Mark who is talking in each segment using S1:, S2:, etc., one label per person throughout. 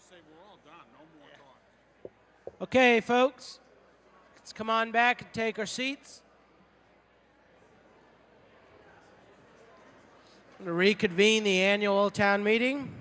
S1: say we're all done. No more talk.
S2: Okay, folks, let's come on back and take our seats. I'm going to reconvene the annual town meeting.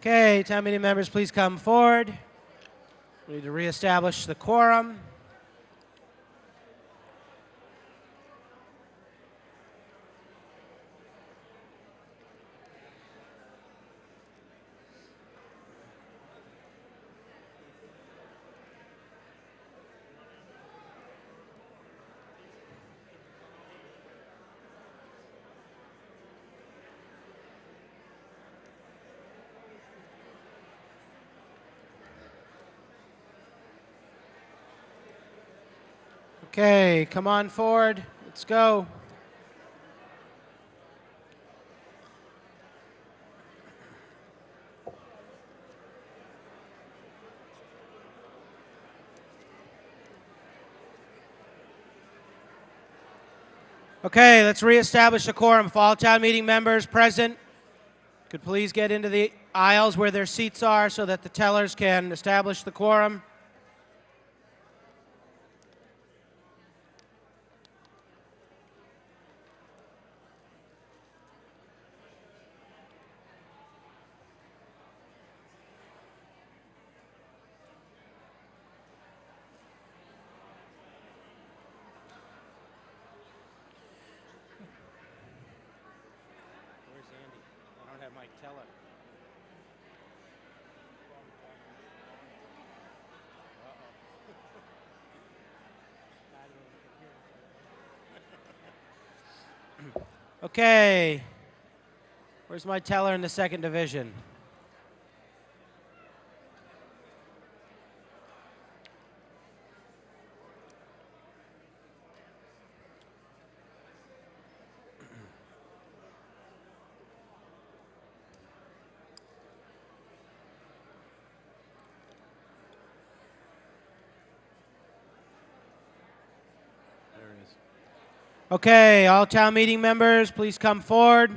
S2: Okay, town meeting members, please come forward. We need to reestablish the quorum. Okay, come on forward. Let's go. Okay, let's reestablish a quorum. If all town meeting members present could please get into the aisles where their seats are so that the tellers can establish the quorum. Where's Andy? I don't have my teller. Okay. Where's my teller in the second division? There it is. Okay, all town meeting members, please come forward.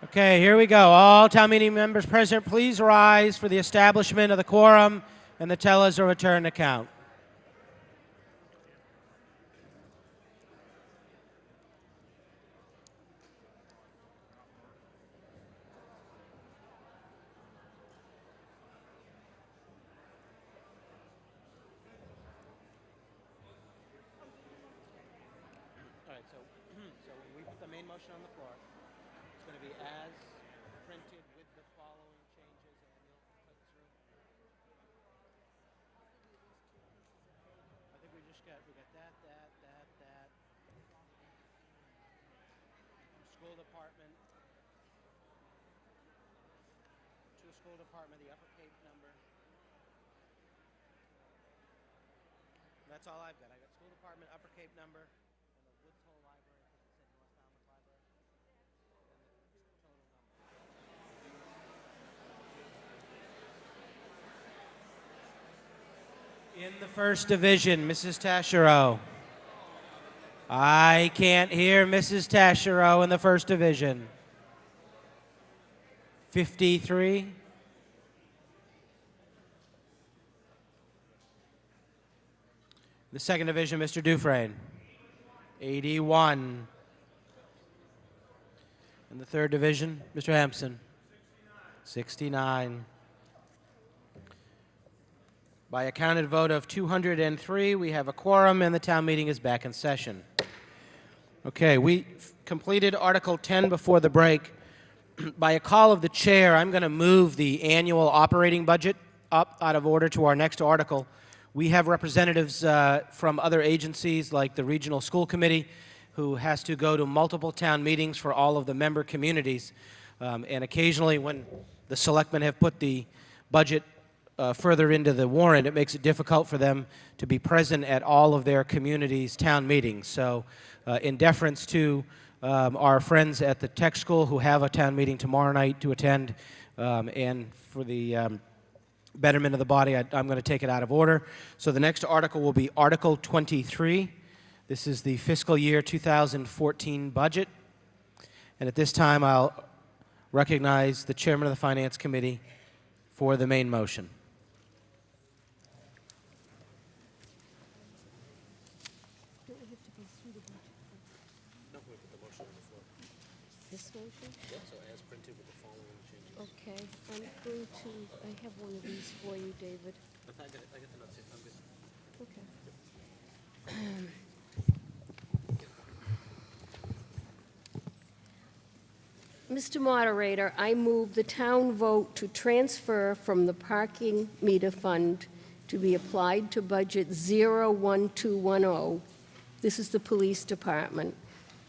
S2: Okay, here we go. All town meeting members present, please rise for the establishment of the quorum and the tellers are returned to count. All right, so when we put the main motion on the floor, it's going to be as printed with the following changes, and you'll click through. I think we got that. School department. To school department, the Upper Cape number. That's all I've got. I got school department, Upper Cape number, and the Woods Hole Library, because it said North Falmouth Library, and the total number. In the first division, Mrs. Taschereau. I can't hear Mrs. Taschereau in the first division. 53. The second division, Mr. Dufresne. 81. In the third division, Mr. Hampson. 69. By a counted vote of 203, we have a quorum, and the town meeting is back in session. Okay, we completed Article 10 before the break. By a call of the chair, I'm going to move the annual operating budget up out of order to our next article. We have representatives from other agencies like the Regional School Committee who has to go to multiple town meetings for all of the member communities. And occasionally when the selectmen have put the budget further into the warrant, it makes it difficult for them to be present at all of their communities' town meetings. So in deference to our friends at the tech school who have a town meeting tomorrow night to attend, and for the betterment of the body, I'm going to take it out of order. So the next article will be Article 23. This is the fiscal year 2014 budget. And at this time, I'll recognize the chairman of the Finance Committee for the main motion.
S3: This motion? Yeah, so as printed with the following changes. Okay, I'm going to, I have one of these for you, David.
S2: I got the notes here. I'm good.
S3: Okay. Mr. Moderator, I move the town vote to transfer from the parking meter fund to be applied to budget 01210. This is the police department,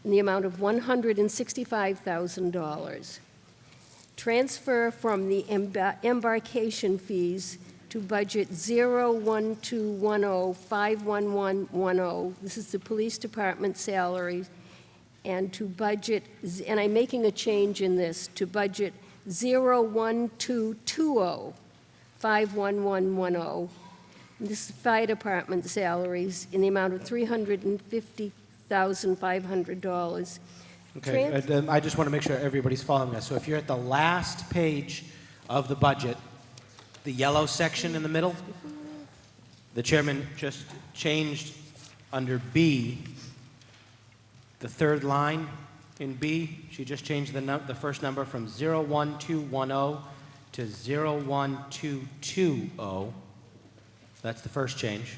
S3: in the amount of $165,000. Transfer from the embarkation fees to budget 01210-51110. This is the police department salary. And to budget, and I'm making a change in this, to budget 01220-51110. This is fire department salaries in the amount of $350,500.
S2: Okay, I just want to make sure everybody's following us. So if you're at the last page of the budget, the yellow section in the middle, the chairman just changed under B, the third line in B. She just changed the first number from 01210 to 01220. That's the first change.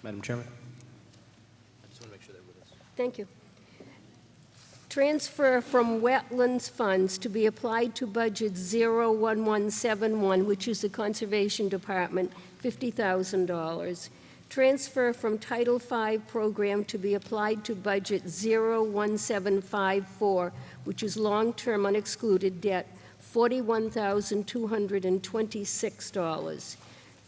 S2: Madam Chairman? I just want to make sure they're with us.
S3: Thank you. Transfer from wetlands funds to be applied to budget 01171, which is the Conservation Department, $50,000. Transfer from Title V program to be applied to budget 01754, which is long-term unexcluded debt, $41,226.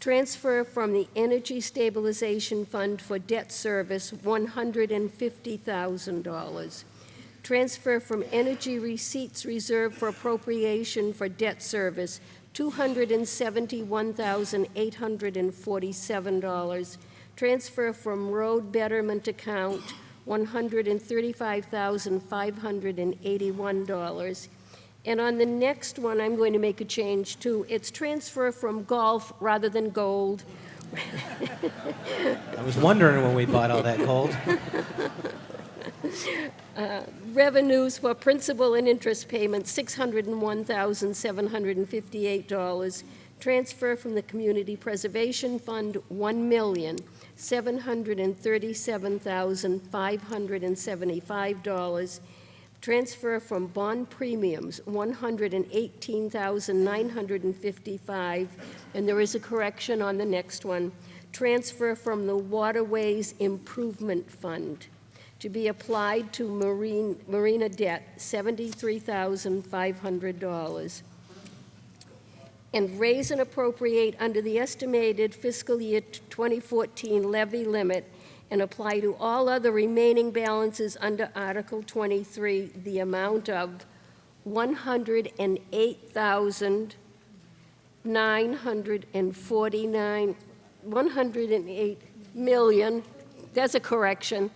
S3: Transfer from the Energy Stabilization Fund for debt service, $150,000. Transfer from Energy Receipts Reserve for appropriation for debt service, $271,847. Transfer from Road Betterment Account, $135,581. And on the next one, I'm going to make a change too. It's transfer from golf rather than gold.
S2: I was wondering when we bought all that gold.
S3: Revenues for principal and interest payments, $601,758. Transfer from the Community Preservation Fund, $1,737,575. Transfer from bond premiums, $118,955, and there is a correction on the next one. Transfer from the Waterways Improvement Fund to be applied to marina debt, $73,500. And raise and appropriate under the estimated fiscal year 2014 levy limit and apply to all other remaining balances under Article 23 the amount of $108 million, that's a correction,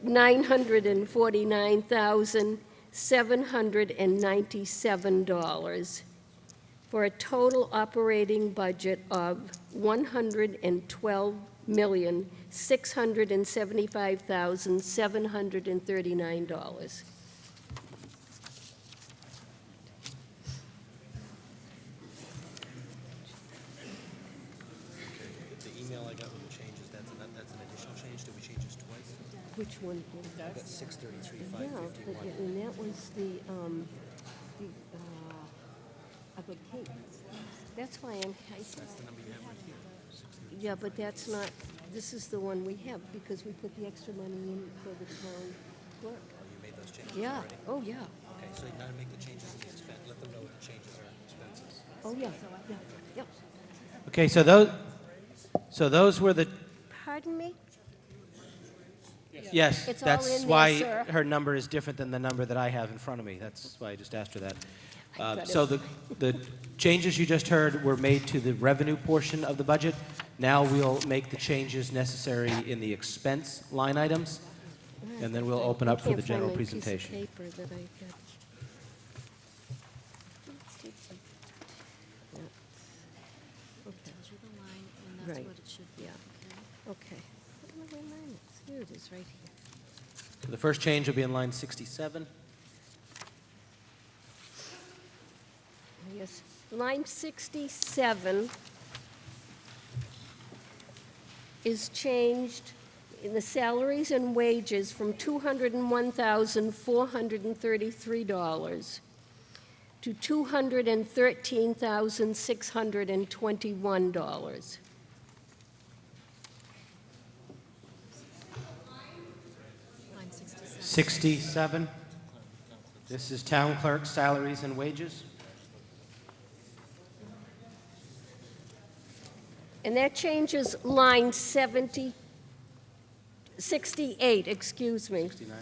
S3: $949,797 for a total operating budget of $112,675,739.
S4: changed it? We changed this twice?
S3: Which one?
S4: That's 633,
S3: Yeah,
S4: 551.
S3: and that was the upper Cape. That's why
S4: That's the number you have right here. 633.
S3: yeah, but that's not, this is the one we have, because we put the extra money in for the town clerk.
S4: Oh, you made those changes
S3: Yeah,
S4: already?
S3: oh, yeah,
S4: Okay, so now make the changes in the expense. Let them know what the changes are in expenses.
S3: oh, yeah, yeah.
S2: Okay, so those were the,
S3: Pardon me?
S2: yes,
S3: It's all
S2: that's
S3: in there,
S2: why
S3: sir.
S2: her number is different than the number that I have in front of me. That's why I just asked her that.
S3: got
S2: So
S3: it.
S2: the changes you just heard were made to the revenue portion of the budget. Now we'll make the changes necessary in the expense line items, and then we'll open up for the general presentation.
S3: I can't find my piece of paper that I got.
S5: Tells you the line, and that's
S3: Right.
S5: what it should be.
S3: Yeah. Okay. What am I reminded? Here it is, right here.
S2: So the first change will be in line 67.
S3: Yes, line 67 is changed in the salaries and wages from $201,433 to $213,621.
S5: Line 67.
S2: 67. This is town clerk salaries and wages.
S3: And that changes line 68, excuse me,
S2: 69.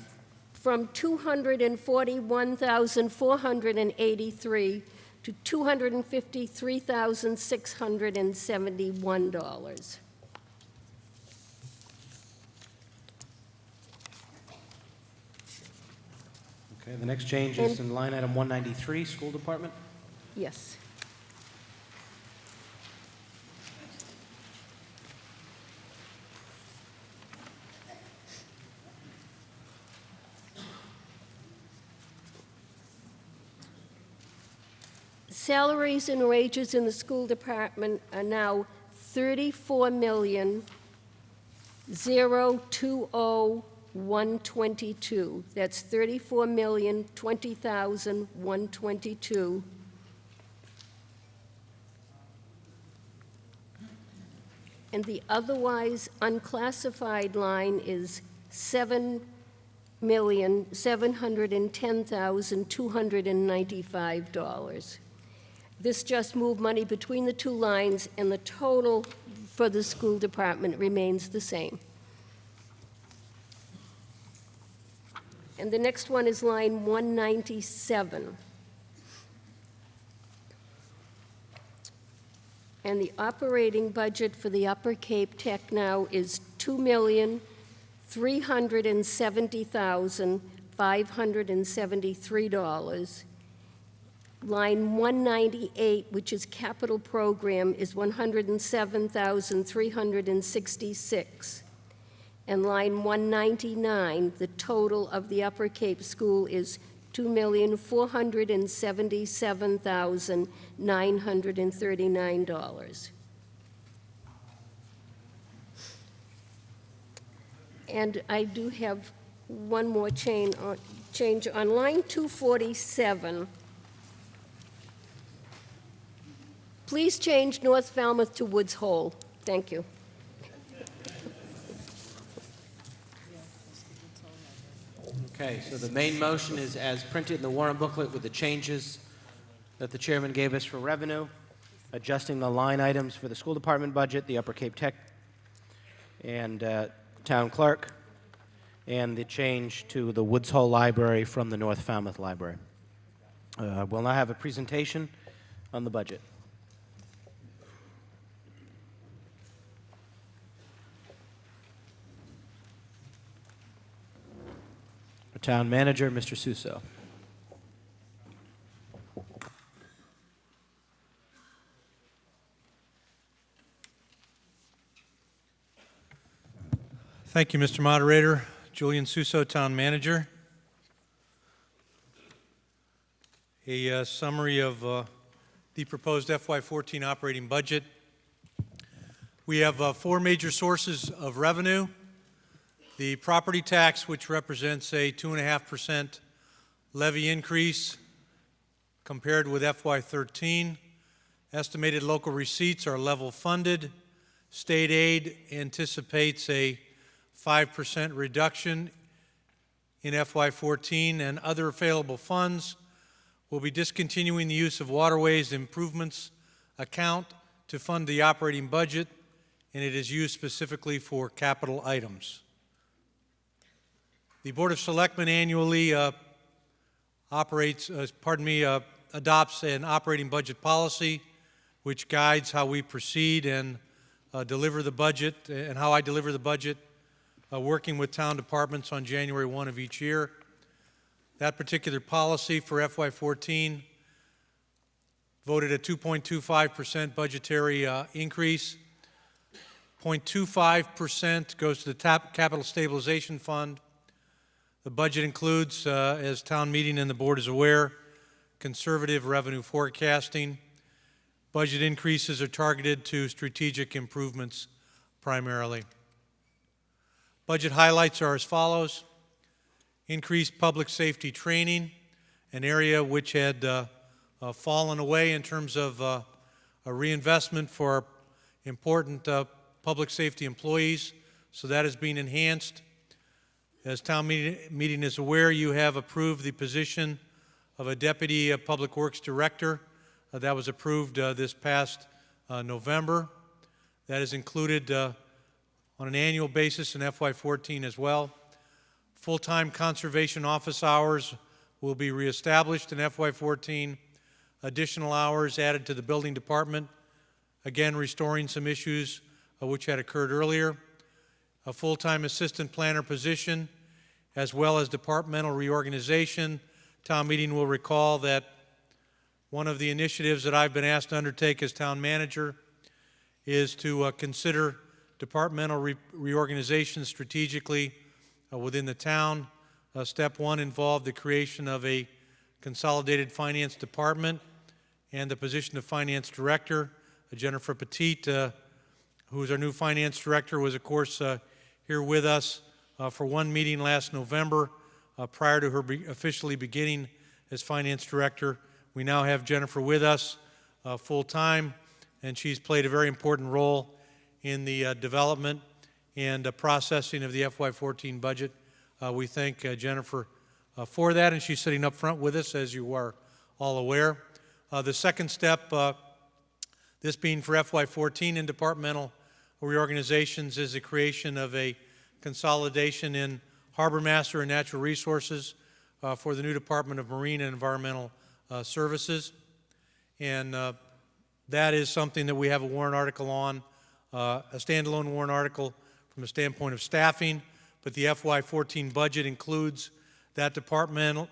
S3: from $241,483 to $253,671.
S2: Okay, the next change is in line item 193, school department.
S3: Yes. Salaries and wages in the school department are now $34,020,122. That's $34,020,122. And the otherwise unclassified line is $7,710,295. This just moved money between the two lines, and the total for the school department remains the same. And the next one is line 197. And the operating budget for the Upper Cape Tech now is $2,370,573. Line 198, which is capital program, is $107,366. And line 199, the total of the Upper Cape School is $2,477,939. And I do have one more change on line 247. Please change North Falmouth to Woods Hole. Thank you.
S2: Okay, so the main motion is as printed in the warrant booklet with the changes that the chairman gave us for revenue, adjusting the line items for the school department budget, the Upper Cape Tech, and town clerk, and the change to the Woods Hole Library from the North Falmouth Library. We'll now have a presentation on the budget. Our town manager, Mr. Suso.
S6: Thank you, Mr. Moderator. Julian Suso, Town Manager. A summary of the proposed FY14 operating budget. We have four major sources of revenue. The property tax, which represents a 2.5% levy increase compared with FY13. Estimated local receipts are level funded. State aid anticipates a 5% reduction in FY14, and other available funds will be discontinuing the use of Waterways Improvements account to fund the operating budget, and it is used specifically for capital items. The Board of Selectmen annually adopts an operating budget policy which guides how we proceed and deliver the budget, and how I deliver the budget, working with town departments on January 1 of each year. That particular policy for FY14 voted a 2.25% budgetary increase. 0.25% goes to the Capital Stabilization Fund. The budget includes, as town meeting and the board is aware, conservative revenue forecasting. Budget increases are targeted to strategic improvements primarily. Budget highlights are as follows. Increased public safety training, an area which had fallen away in terms of a reinvestment for important public safety employees, so that is being enhanced. As town meeting is aware, you have approved the position of a Deputy Public Works Director. That was approved this past November. That is included on an annual basis in FY14 as well. Full-time conservation office hours will be reestablished in FY14. Additional hours added to the building department, again restoring some issues which had occurred earlier. A full-time assistant planner position, as well as departmental reorganization. Town meeting will recall that one of the initiatives that I've been asked to undertake as town manager is to consider departmental reorganization strategically within the town. Step one involved the creation of a consolidated finance department and the position of finance director. Jennifer Petit, who is our new finance director, was of course here with us for one meeting last November prior to her officially beginning as finance director. We now have Jennifer with us full-time, and she's played a very important role in the development and processing of the FY14 budget. We thank Jennifer for that, and she's sitting up front with us, as you are all aware. The second step, this being for FY14 in departmental reorganizations, is the creation of a consolidation in Harbor Master and Natural Resources for the new Department of Marine and Environmental Services. And that is something that we have a warrant article on, a standalone warrant article from a standpoint of staffing, but the FY14 budget includes that department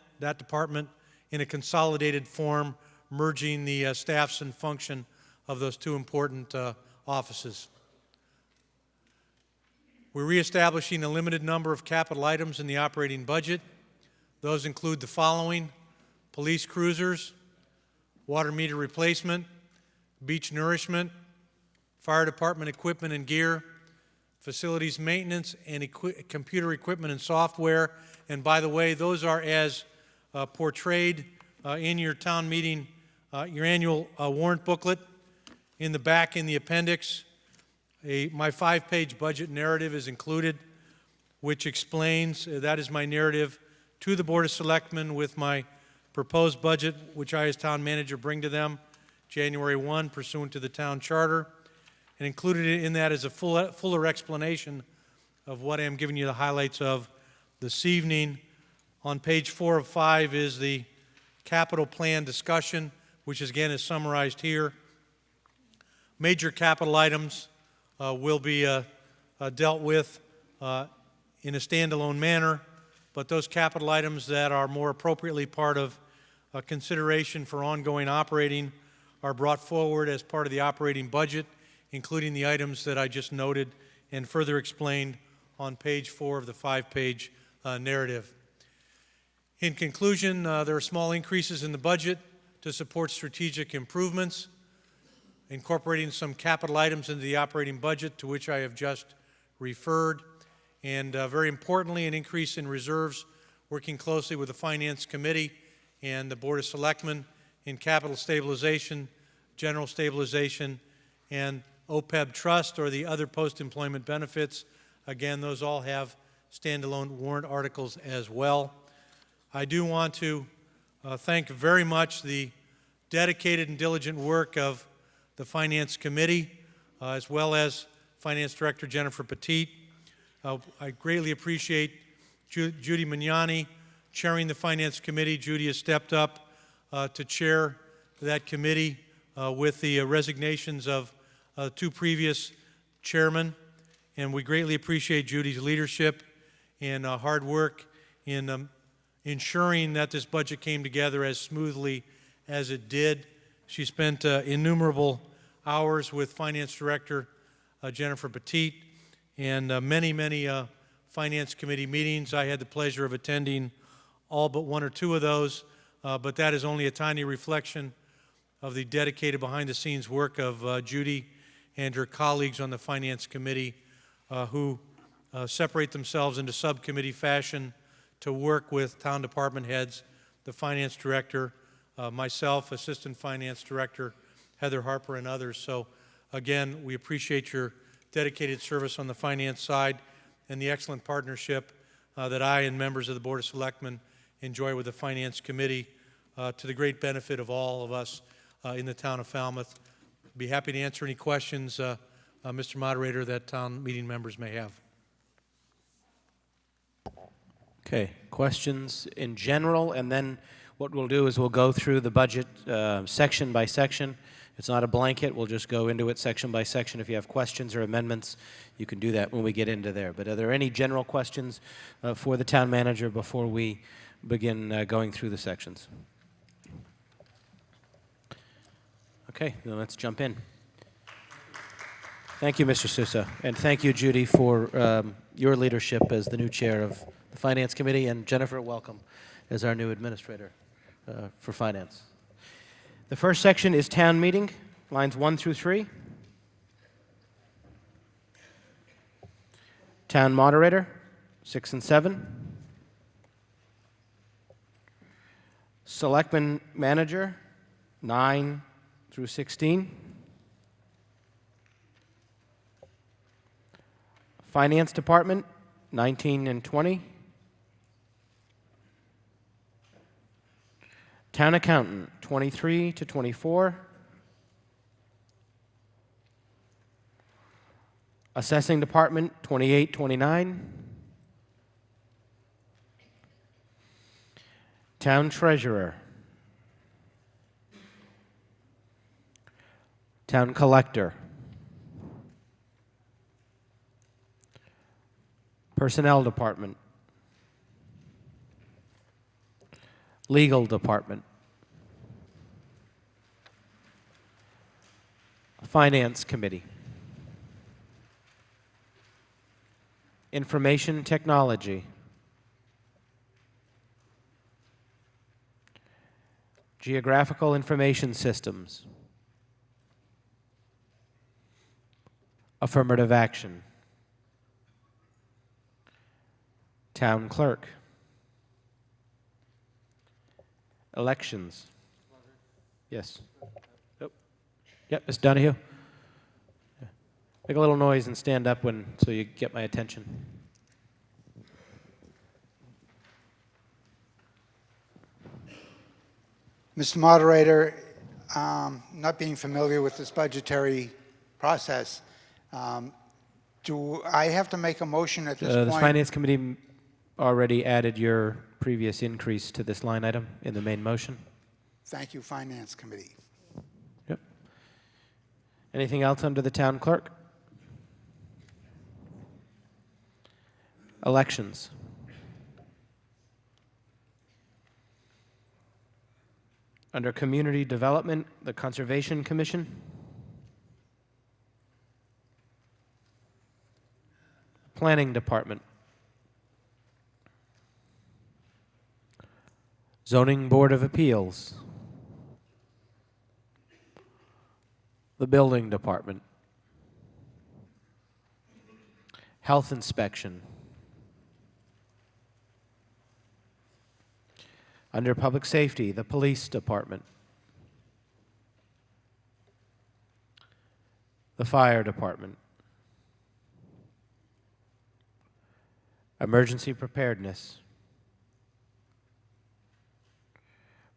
S6: in a consolidated form, merging the staffs and function of those two important offices. We're reestablishing a limited number of capital items in the operating budget. Those include the following: police cruisers, water meter replacement, beach nourishment, fire department equipment and gear, facilities maintenance, and computer equipment and software. And by the way, those are as portrayed in your town meeting, your annual warrant booklet. In the back, in the appendix, my 5-page budget narrative is included, which explains, that is my narrative to the Board of Selectmen with my proposed budget, which I as town manager bring to them January 1 pursuant to the town charter. And included in that is a fuller explanation of what I'm giving you the highlights of this evening. On page 4 of 5 is the capital plan discussion, which again is summarized here. Major capital items will be dealt with in a standalone manner, but those capital items that are more appropriately part of consideration for ongoing operating are brought forward as part of the operating budget, including the items that I just noted and further explained on page 4 of the 5-page narrative. In conclusion, there are small increases in the budget to support strategic improvements, incorporating some capital items into the operating budget to which I have just referred. and very importantly, an increase in reserves, working closely with the Finance Committee and the Board of Selectmen in capital stabilization, general stabilization, and OPEB trust, or the other post-employment benefits. Again, those all have standalone warrant articles as well. I do want to thank very much the dedicated and diligent work of the Finance Committee, as well as Finance Director Jennifer Petit. I greatly appreciate Judy Mignani chairing the Finance Committee. Judy has stepped up to chair that committee with the resignations of two previous chairmen, and we greatly appreciate Judy's leadership and hard work in ensuring that this budget came together as smoothly as it did. She spent innumerable hours with Finance Director Jennifer Petit and many Finance Committee meetings. I had the pleasure of attending all but one or two of those, but that is only a tiny reflection of the dedicated behind-the-scenes work of Judy and her colleagues on the Finance Committee who separate themselves into subcommittee fashion to work with town department heads, the Finance Director, myself, Assistant Finance Director, Heather Harper, and others. So again, we appreciate your dedicated service on the finance side and the excellent partnership that I and members of the Board of Selectmen enjoy with the Finance Committee to the great benefit of all of us in the town of Falmouth. Be happy to answer any questions, Mr. Moderator, that town meeting members may have.
S2: Okay, questions in general, and then what we'll do is we'll go through the budget section by section. It's not a blanket. We'll just go into it section by section. If you have questions or amendments, you can do that when we get into there. But are there any general questions for the town manager before we begin going through the sections? Okay, then let's jump in. Thank you, Mr. Sousa, and thank you, Judy, for your leadership as the new chair of the Finance Committee, and Jennifer, welcome as our new administrator for Finance. The first section is town meeting, lines 1 through 3. Town moderator, 6 and 7. Selectman manager, 9 through 16. Finance department, 19 and 20. Town accountant, 23 to 24. Assessing department, 28, 29. Town treasurer. Town collector. Personnel department. Legal department. Finance committee. Information technology. Geographical information systems. Affirmative action. Town clerk. Elections. Yes. Oh. Yep, Ms. Donahue. Make a little noise and stand up so you get my attention.
S7: Mr. Moderator, not being familiar with this budgetary process, do I have to make a motion at this point?
S2: The Finance Committee already added your previous increase to this line item in the main motion.
S7: Thank you, Finance Committee.
S2: Yep. Anything else under the town clerk? Elections. Under Community Development, the Conservation Commission. Planning Department. Zoning Board of Appeals. The Building Department. Health Inspection. Under Public Safety, the Police Department, the Fire Department, Emergency Preparedness,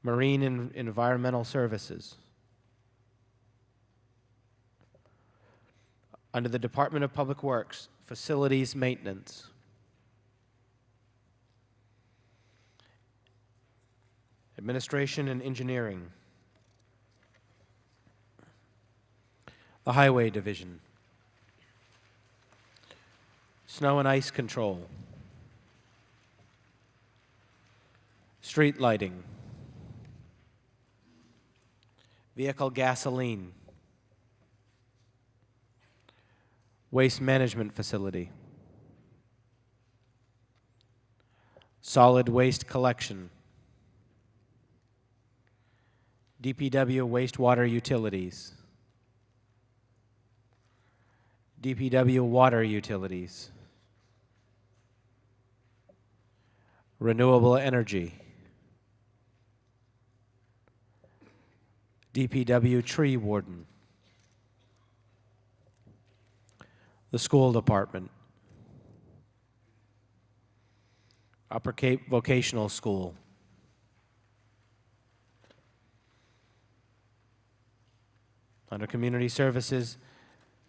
S2: Marine and Environmental Services. Under the Department of Public Works, Facilities Maintenance, Administration and Engineering, the Highway Division, Snow and Ice Control, Street Lighting, Vehicle Gasoline, Waste Management Facility, Solid Waste Collection, DPW Wastewater Utilities, DPW Water Utilities, Renewable Energy, DPW Tree Warden, the School Department, Upper Cape Vocational School, under Community Services,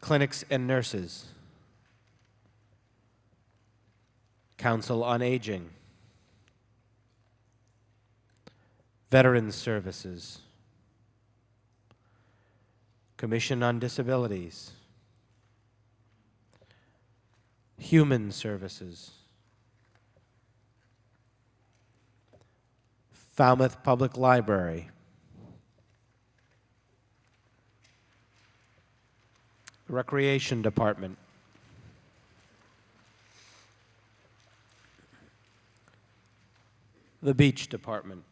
S2: Clinics and Nurses, Council on Aging, Veterans Services, Commission on Disabilities, Human Services, Falmouth Public Library, Recreation Department, the Beach Department,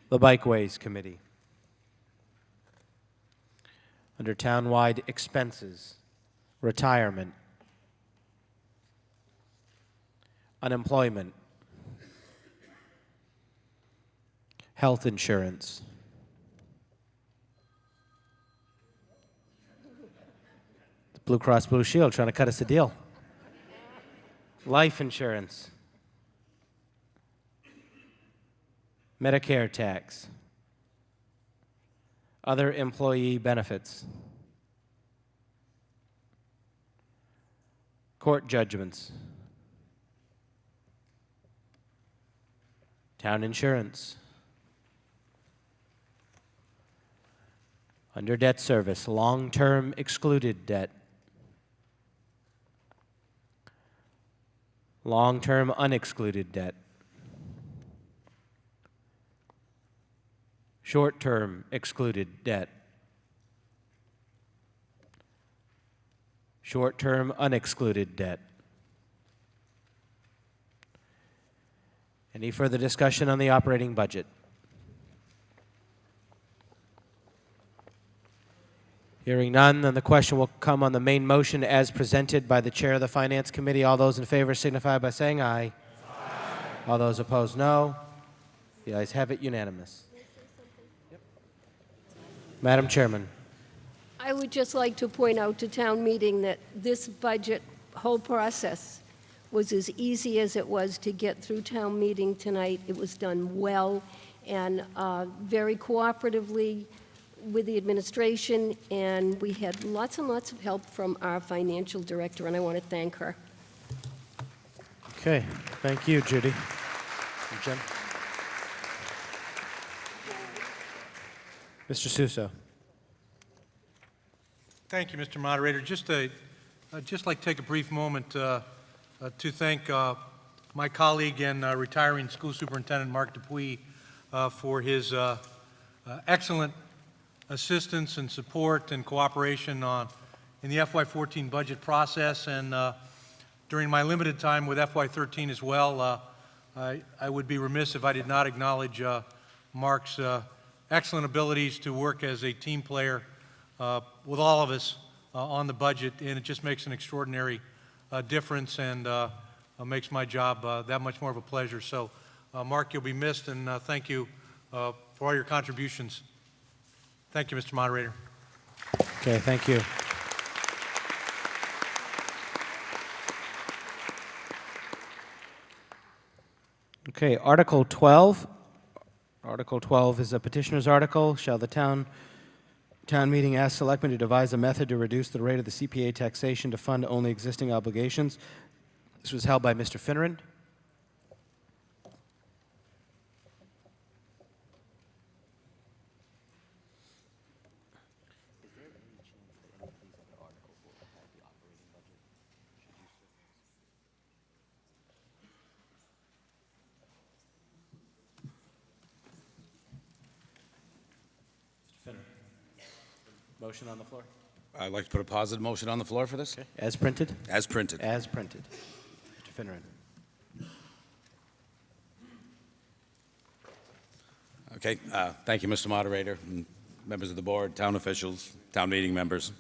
S2: the Bikeways Committee, under Townwide Expenses, Retirement, Unemployment, Health Insurance, the Blue Cross Blue Shield trying to cut us a deal, Life Insurance, Medicare tax, other employee benefits, court judgments, town insurance, under debt service, long-term excluded debt, long-term unexcluded debt, short-term excluded debt, short-term unexcluded debt. Any further discussion on the operating budget? Hearing none, then the question will come on the main motion as presented by the Chair of the Finance Committee. All those in favor signify by saying aye. Aye. All those opposed, no. The ayes have it, unanimous. Madam Chairman.
S3: I would just like to point out to town meeting that this budget whole process was as easy as it was to get through town meeting tonight. It was done well and very cooperatively with the administration, and we had lots and lots of help from our financial director, and I want to thank her.
S2: Okay, thank you, Judy. Jim? Mr. Suso.
S6: Thank you, Mr. Moderator. I'd just like to take a brief moment to thank my colleague and retiring school superintendent, Mark Dupuy, for his excellent assistance and support and cooperation in the FY14 budget process, and during my limited time with FY13 as well. I would be remiss if I did not acknowledge Mark's excellent abilities to work as a team player with all of us on the budget, and it just makes an extraordinary difference, and makes my job that much more of a pleasure. So, Mark, you'll be missed, and thank you for all your contributions. Thank you, Mr. Moderator.
S2: Okay, thank you. Okay, Article 12. Article 12 is a petitioner's article. Shall the town meeting ask selectmen to devise a method to reduce the rate of the CPA taxation to fund only existing obligations? This was held by Mr. Finneran. Motion on the floor.
S8: I'd like to put a positive motion on the floor for this.
S2: Okay. As printed?
S8: As printed.
S2: As printed. Mr. Finneran.
S8: Okay. Thank you, Mr. Moderator, and members of the board, town officials, town meeting members.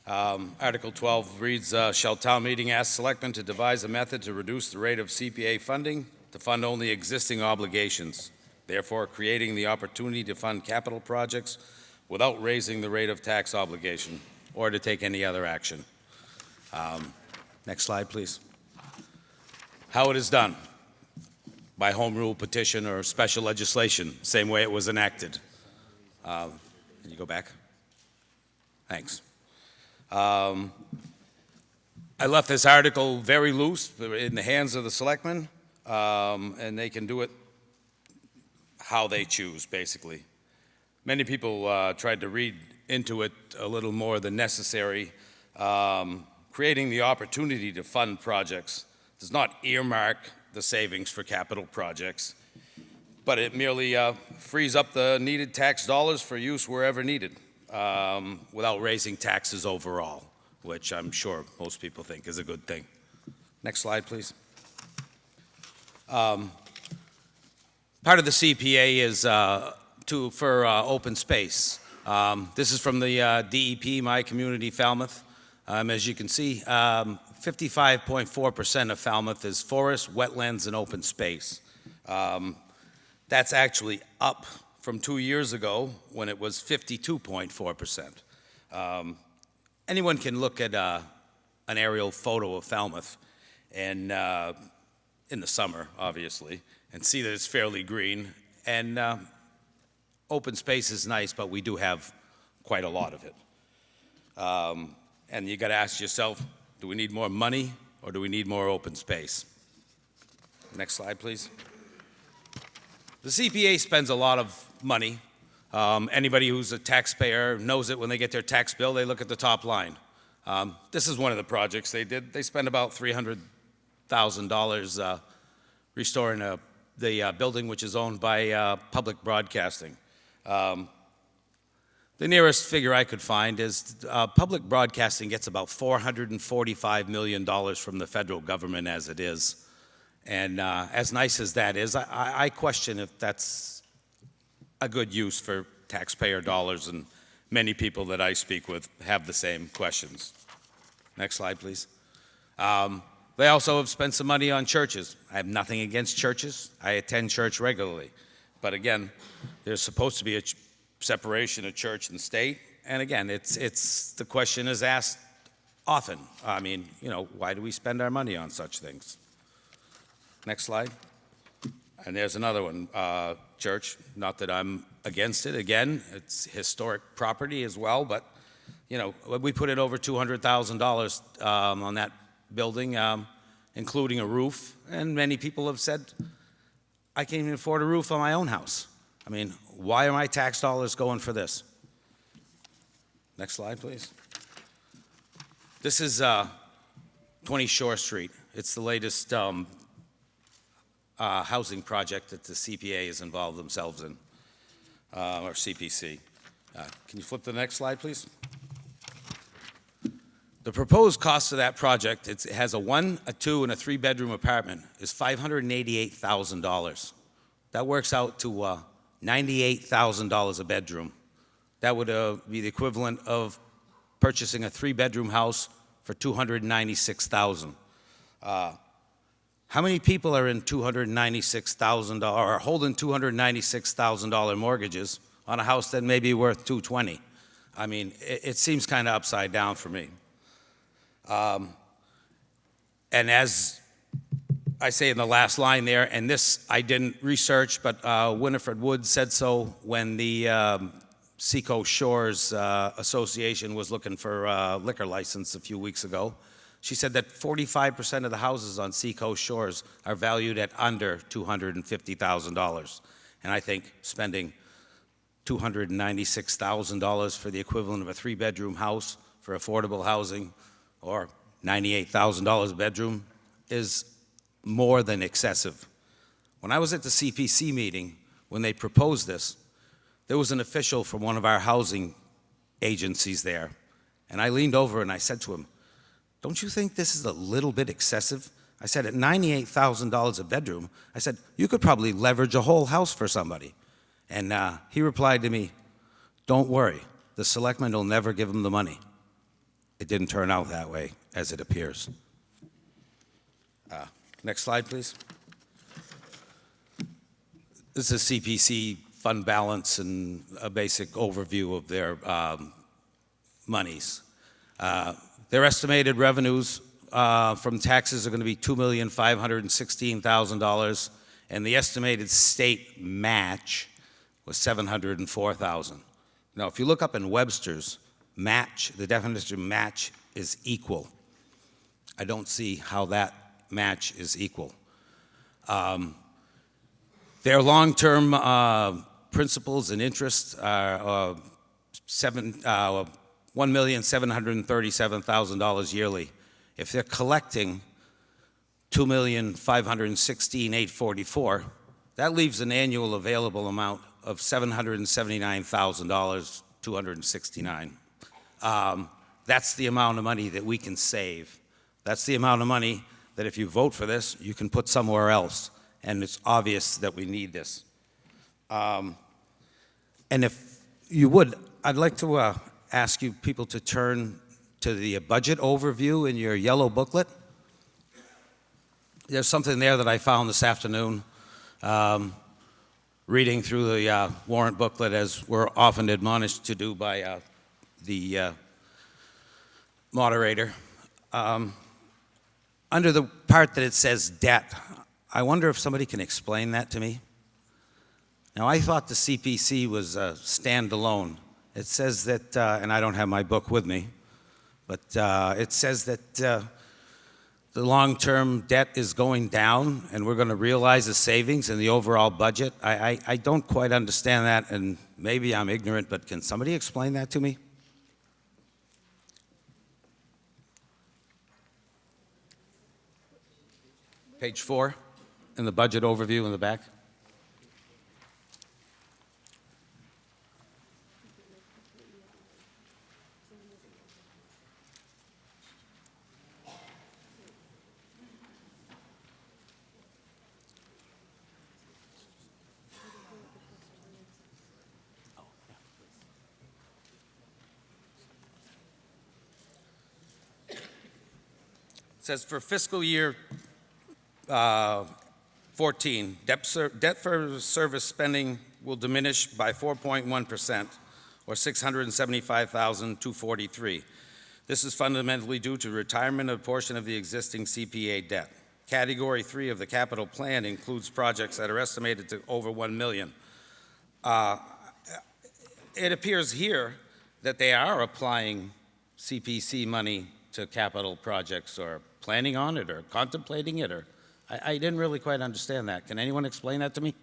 S8: Article 12 reads, shall town meeting ask selectmen to devise a method to reduce the rate of CPA funding to fund only existing obligations, therefore creating the opportunity to fund capital projects without raising the rate of tax obligation or to take any other action. Next slide, please. How it is done. By home rule petition or special legislation, same way it was enacted. Can you go back? Thanks. I left this article very loose in the hands of the selectmen, and they can do it how they choose, basically. Many people tried to read into it a little more than necessary. Creating the opportunity to fund projects does not earmark the savings for capital projects, but it merely frees up the needed tax dollars for use wherever needed without raising taxes overall, which I'm sure most people think is a good thing. Next slide, please. Part of the CPA is for open space. This is from the DEP, My Community Falmouth. As you can see, 55.4% of Falmouth is forest, wetlands, and open space. That's actually up from 2 years ago when it was 52.4%. Anyone can look at an aerial photo of Falmouth and in the summer, obviously, and see that it's fairly green. And open space is nice, but we do have quite a lot of it. And you got to ask yourself, do we need more money or do we need more open space? Next slide, please. The CPA spends a lot of money. Anybody who's a taxpayer knows it when they get their tax bill, they look at the top line. This is one of the projects they did. They spent about $300,000 restoring the building which is owned by public broadcasting. The nearest figure I could find is public broadcasting gets about $445 million from the federal government as it is. And as nice as that is, I question if that's a good use for taxpayer dollars, and many people that I speak with have the same questions. Next slide, please. They also have spent some money on churches. I have nothing against churches. I attend church regularly. But again, there's supposed to be a separation of church and state. And again, the question is asked often. I mean, why do we spend our money on such things? Next slide. And there's another one, church. Not that I'm against it. Again, it's historic property as well. But, we put in over $200,000 on that building, including a roof. And many people have said, I can't even afford a roof on my own house. I mean, why are my tax dollars going for this? Next slide, please. This is 20 Shore Street. It's the latest housing project that the CPA has involved themselves in, or CPC. Can you flip to the next slide, please? The proposed cost of that project, it has a 1, a 2, and a 3-bedroom apartment, is $588,000. That works out to $98,000 a bedroom. That would be the equivalent of purchasing a 3-bedroom house for $296,000. How many people are in $296,000 or holding $296,000 mortgages on a house that may be worth $220,000? I mean, it seems kind of upside down for me. And as I say in the last line there, and this I didn't research, but Winifred Wood said so when the Seacoast Shores Association was looking for a liquor license a few weeks ago. She said that 45% of the houses on Seacoast Shores are valued at under $250,000. And I think spending $296,000 for the equivalent of a 3-bedroom house for affordable housing, or $98,000 a bedroom, is more than excessive. When I was at the CPC meeting, when they proposed this, there was an official from one of our housing agencies there, and I leaned over and I said to him, "Don't you think this is a little bit excessive?" I said, at $98,000 a bedroom, I said, you could probably leverage a whole house for somebody. And he replied to me, "Don't worry, the selectmen will never give him the money." It didn't turn out that way, as it appears. Next slide, please. This is CPC fund balance and a basic overview of their monies. Their estimated revenues from taxes are going to be $2,516,000, and the estimated state match was $704,000. Now, if you look up in Webster's, match, the definition of match is equal. I don't see how that match is equal. Their long-term principals and interests are $1,737,000 yearly. If they're collecting $2,516,844, that leaves an annual available amount of $779,269. That's the amount of money that we can save. That's the amount of money that if you vote for this, you can put somewhere else. And it's obvious that we need this. And if you would, I'd like to ask you people to turn to the budget overview in your yellow booklet. There's something there that I found this afternoon, reading through the warrant booklet, as we're often admonished to do by the moderator. Under the part that it says debt, I wonder if somebody can explain that to me. Now, I thought the CPC was standalone. It says that, and I don't have my book with me, but it says that the long-term debt is going down and we're going to realize the savings in the overall budget. I don't quite understand that, and maybe I'm ignorant, but can somebody explain that to me? Page 4 in the budget overview in the back. It says for fiscal year 14, debt for service spending will diminish by 4.1%, or $675,243. This is fundamentally due to retirement of a portion of the existing CPA debt. Category 3 of the capital plan includes projects that are estimated to over $1 million. It appears here that they are applying CPC money to capital projects, or planning on it, or contemplating it, or I didn't really quite understand that. Can anyone explain that to me?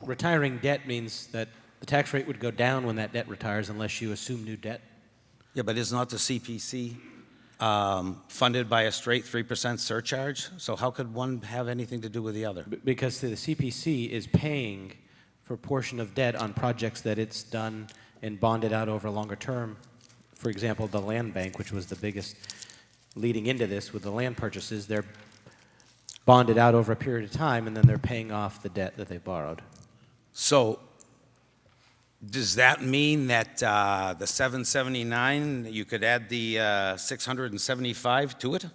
S2: Retiring debt means that the tax rate would go down when that debt retires unless you assume new debt.
S8: Yeah, but is not the CPC funded by a straight 3% surcharge? So how could one have anything to do with the other?
S2: Because the CPC is paying for a portion of debt on projects that it's done and bonded out over a longer term. For example, the land bank, which was the biggest leading into this with the land purchases, they're bonded out over a period of time, and then they're paying off the debt that they borrowed.
S8: So does that mean that the 779, you could add the 675 to it?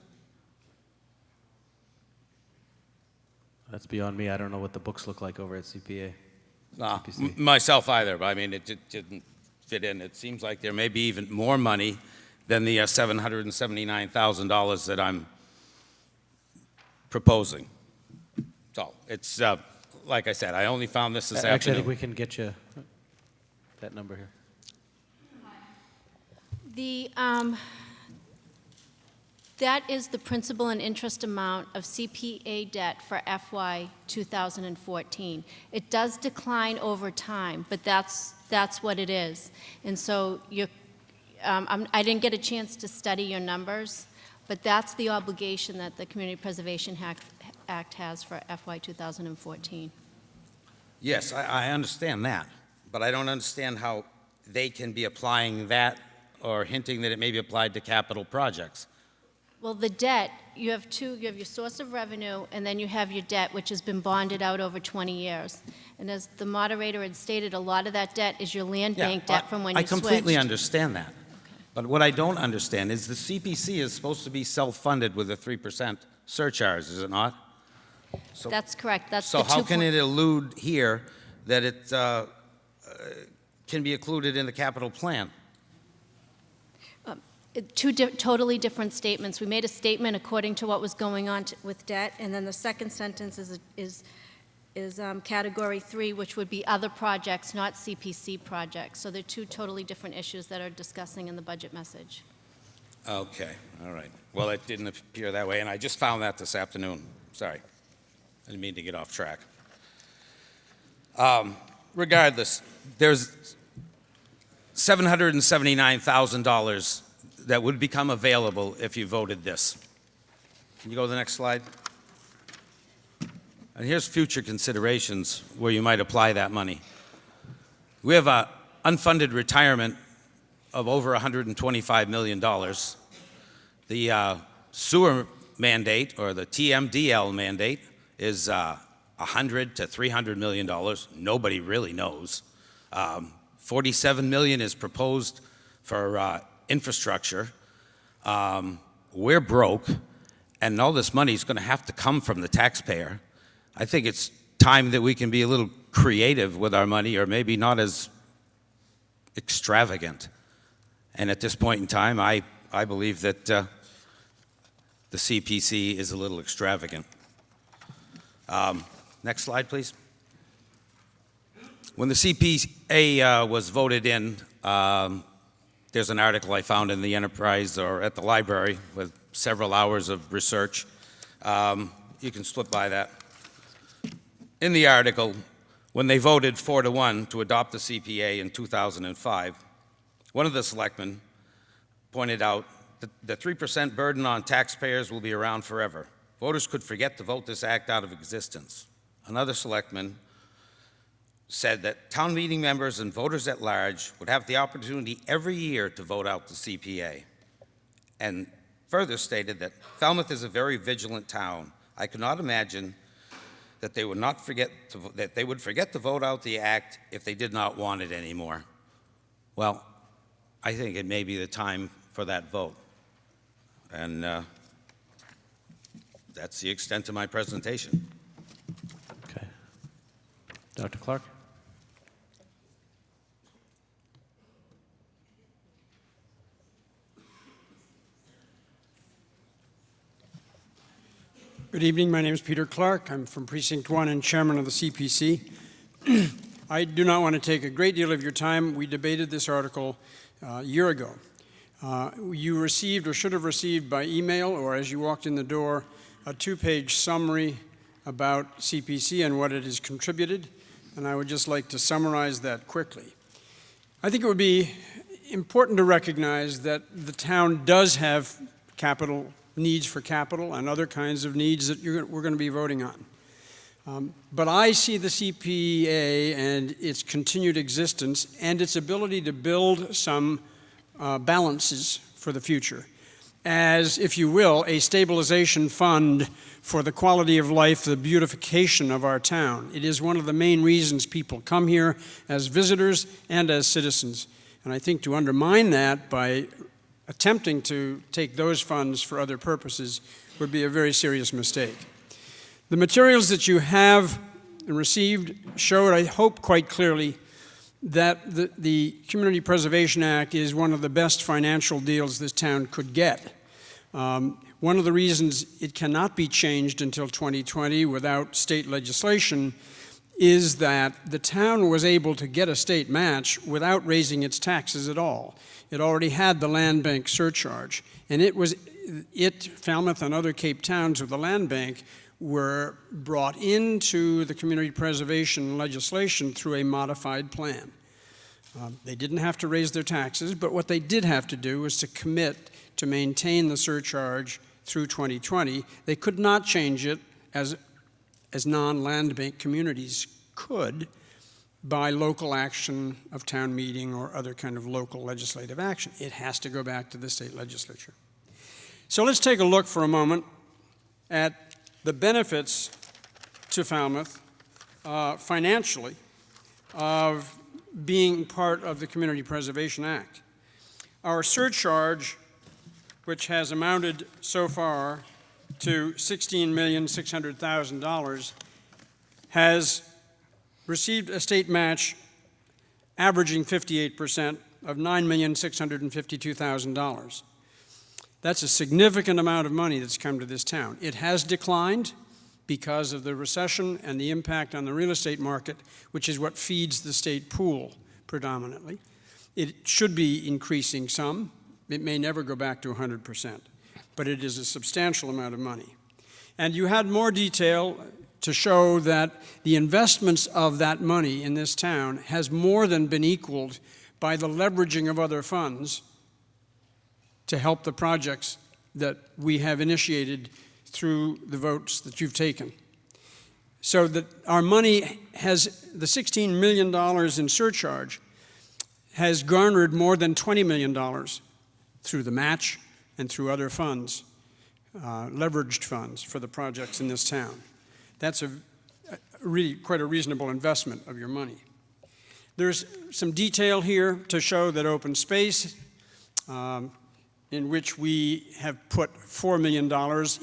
S2: That's beyond me. I don't know what the books look like over at CPA. CPC.
S8: Myself either, but I mean, it didn't fit in. It seems like there may be even more money than the $779,000 that I'm proposing. So it's, like I said, I only found this
S2: Actually, I
S8: afternoon.
S2: think we can get you that number here.
S5: The, that is the principal and interest amount of CPA debt for FY 2014. It does decline over time, but that's what it is. And so I didn't get a chance to study your numbers, but that's the obligation that the Community Preservation Act has for FY 2014.
S8: Yes, I understand that, but I don't understand how they can be applying that or hinting that it may be applied to capital projects.
S5: Well, the debt, you have your source of revenue, and then you have your debt, which has been bonded out over 20 years. And as the moderator had stated, a lot of that debt is your land bank debt from when you
S8: I
S5: switched.
S8: completely understand that. But what I don't understand is the CPC is supposed to be self-funded with a 3% surcharge, is it not? So,
S5: That's correct. That's
S8: so
S5: the
S8: how
S5: 2
S8: can it elude here that it can be included in the capital plan?
S5: Two totally different statements. We made a statement according to what was going on with debt, and then the second sentence is category 3, which would be other projects, not CPC projects. So they're two totally different issues that are discussing in the budget message.
S8: Okay, all right. Well, it didn't appear that way, and I just found that this afternoon. Sorry. I didn't mean to get off track. Regardless, there's $779,000 that would become available if you voted this. Can you go to the next slide? And here's future considerations where you might apply that money. We have an unfunded retirement of over $125 million. The sewer mandate, or the TMDL mandate, is $100 to $300 million. Nobody really knows. $47 million is proposed for infrastructure. We're broke, and all this money is going to have to come from the taxpayer. I think it's time that we can be a little creative with our money, or maybe not as extravagant. And at this point in time, I believe that the CPC is a little extravagant. Next slide, please. When the CPA was voted in, there's an article I found in the Enterprise or at the library with several hours of research. You can slip by that. In the article, when they voted 4-1 to adopt the CPA in 2005, one of the selectmen pointed out that the 3% burden on taxpayers will be around forever. Voters could forget to vote this act out of existence. Another selectman said that town meeting members and voters at large would have the opportunity every year to vote out the CPA, and further stated that Falmouth is a very vigilant town. I could not imagine that they would forget to vote out the act if they did not want it anymore. Well, I think it may be the time for that vote, and that's the extent of my presentation.
S2: Okay. Dr. Clark?
S9: Good evening. My name is Peter Clark. I'm from Precinct 1 and chairman of the CPC. I do not want to take a great deal of your time. We debated this article a year ago. You received, or should have received by email or as you walked in the door, a 2-page summary about CPC and what it has contributed, and I would just like to summarize that quickly. I think it would be important to recognize that the town does have capital needs for capital and other kinds of needs that we're going to be voting on. But I see the CPA and its continued existence and its ability to build some balances for the future as, if you will, a stabilization fund for the quality of life, the beautification of our town. It is one of the main reasons people come here as visitors and as citizens. And I think to undermine that by attempting to take those funds for other purposes would be a very serious mistake. The materials that you have received showed, I hope, quite clearly that the Community Preservation Act is one of the best financial deals this town could get. One of the reasons it cannot be changed until 2020 without state legislation is that the town was able to get a state match without raising its taxes at all. It already had the land bank surcharge, and Falmouth and other Cape towns with the land bank were brought into the community preservation legislation through a modified plan. They didn't have to raise their taxes, but what they did have to do was to commit to maintain the surcharge through 2020. They could not change it as non-land bank communities could by local action of town meeting or other kind of local legislative action. It has to go back to the state legislature. So let's take a look for a moment at the benefits to Falmouth financially of being part of the Community Preservation Act. Our surcharge, which has amounted so far to $16,600,000, has received a state match averaging 58% of $9,652,000. That's a significant amount of money that's come to this town. It has declined because of the recession and the impact on the real estate market, which is what feeds the state pool predominantly. It should be increasing some. It may never go back to 100%, but it is a substantial amount of money. And you had more detail to show that the investments of that money in this town has more than been equaled by the leveraging of other funds to help the projects that we have initiated through the votes that you've taken. So that our money has, the $16 million in surcharge has garnered more than $20 million through the match and through other funds, leveraged funds for the projects in this town. That's really quite a reasonable investment of your money. There's some detail here to show that open space, in which we have put $4 million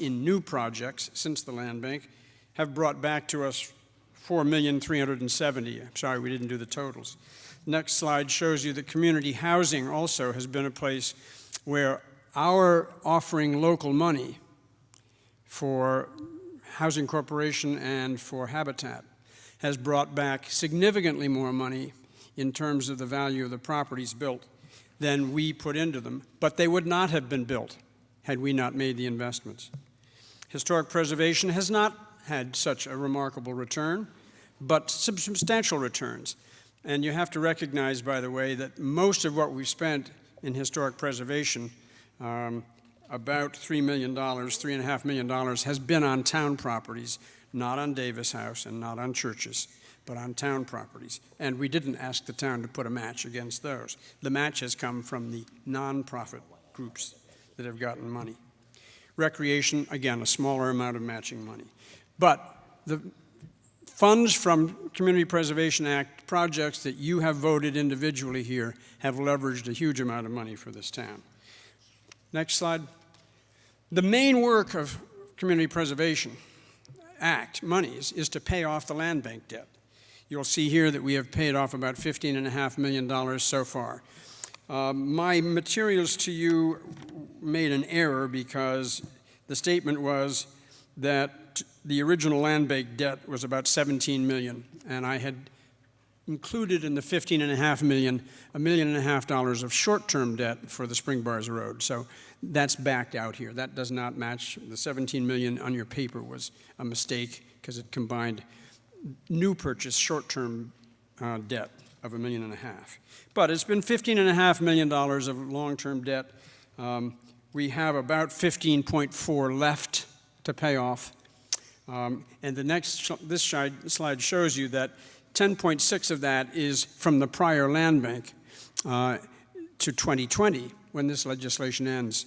S9: in new projects since the land bank, have brought back to us $4,370,000. I'm sorry, we didn't do the totals. Next slide shows you that community housing also has been a place where our offering local money for Housing Corporation and for Habitat has brought back significantly more money in terms of the value of the properties built than we put into them, but they would not have been built had we not made the investments. Historic preservation has not had such a remarkable return, but substantial returns. And you have to recognize, by the way, that most of what we've spent in historic preservation, about $3 million, $3.5 million, has been on town properties, not on Davis House and not on churches, but on town properties. And we didn't ask the town to put a match against those. The match has come from the nonprofit groups that have gotten money. Recreation, again, a smaller amount of matching money. But the funds from Community Preservation Act projects that you have voted individually here have leveraged a huge amount of money for this town. Next slide. The main work of Community Preservation Act monies is to pay off the land bank debt. You'll see here that we have paid off about $15.5 million so far. My materials to you made an error because the statement was that the original land bank debt was about $17 million, and I had included in the $15.5 million, $1.5 million of short-term debt for the Spring Bars Road. So that's backed out here. That does not match. The $17 million on your paper was a mistake because it combined new purchase short-term debt of $1.5 million. But it's been $15.5 million of long-term debt. We have about 15.4 left to pay off. And the next, this slide shows you that 10.6 of that is from the prior land bank to 2020, when this legislation ends.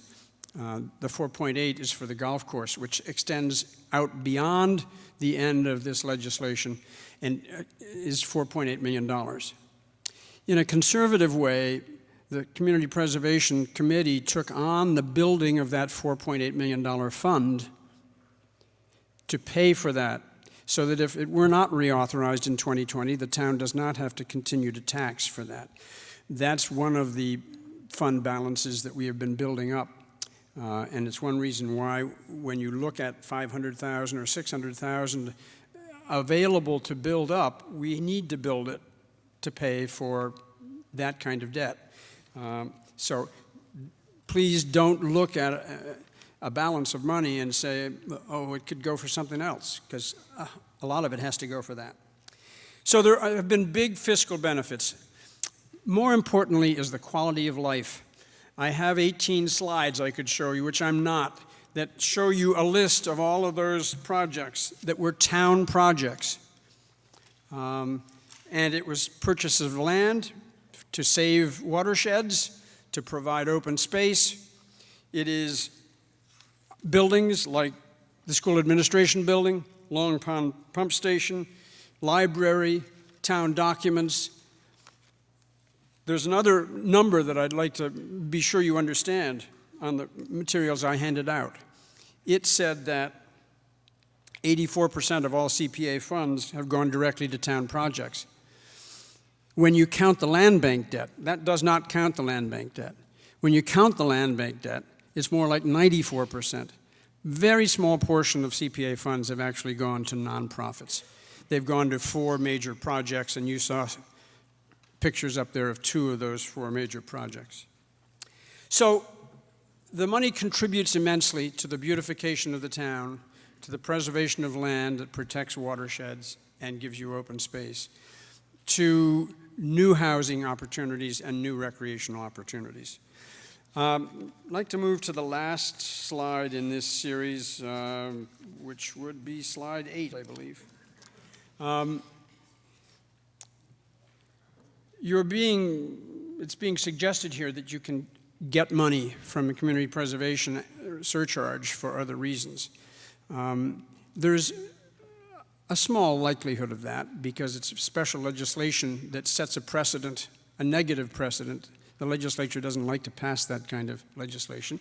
S9: The 4.8 is for the golf course, which extends out beyond the end of this legislation and is $4.8 million. In a conservative way, the Community Preservation Committee took on the building of that $4.8 million fund to pay for that, so that if it were not reauthorized in 2020, the town does not have to continue to tax for that. That's one of the fund balances that we have been building up. And it's one reason why when you look at 500,000 or 600,000 available to build up, we need to build it to pay for that kind of debt. So please don't look at a balance of money and say, oh, it could go for something else, because a lot of it has to go for that. So there have been big fiscal benefits. More importantly is the quality of life. I have 18 slides I could show you, which I'm not, that show you a list of all of those projects that were town projects. And it was purchase of land to save watersheds, to provide open space. It is buildings like the school administration building, Long Pond Pump Station, library, town documents. There's another number that I'd like to be sure you understand on the materials I handed out. It said that 84% of all CPA funds have gone directly to town projects. When you count the land bank debt, that does not count the land bank debt. When you count the land bank debt, it's more like 94%. Very small portion of CPA funds have actually gone to nonprofits. They've gone to 4 major projects, and you saw pictures up there of 2 of those 4 major projects. So the money contributes immensely to the beautification of the town, to the preservation of land that protects watersheds and gives you open space, to new housing opportunities and new recreational opportunities. I'd like to move to the last slide in this series, which would be slide 8, I believe. It's being suggested here that you can get money from a community preservation surcharge for other reasons. There's a small likelihood of that because it's special legislation that sets a precedent, a negative precedent. The legislature doesn't like to pass that kind of legislation.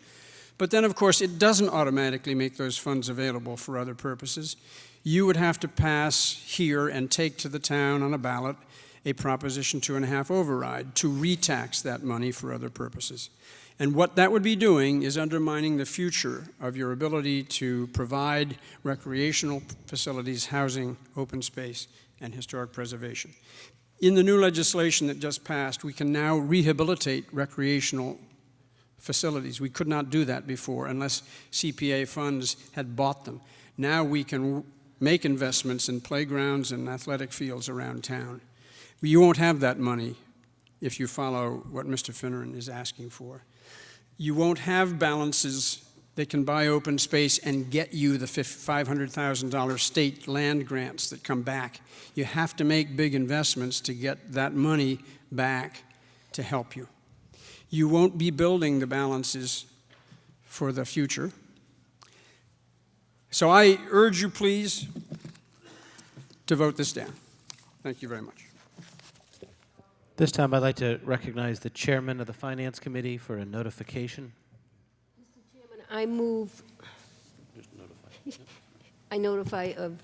S9: But then, of course, it doesn't automatically make those funds available for other purposes. You would have to pass here and take to the town on a ballot a Proposition 2.5 override to retax that money for other purposes. And what that would be doing is undermining the future of your ability to provide recreational facilities, housing, open space, and historic preservation. In the new legislation that just passed, we can now rehabilitate recreational facilities. We could not do that before unless CPA funds had bought them. Now we can make investments in playgrounds and athletic fields around town. You won't have that money if you follow what Mr. Finneran is asking for. You won't have balances that can buy open space and get you the $500,000 state land grants that come back. You have to make big investments to get that money back to help you. You won't be building the balances for the future. So I urge you, please, to vote this down. Thank you very much.
S2: This time I'd like to recognize the chairman of the Finance Committee for a notification.
S3: I move, I notify of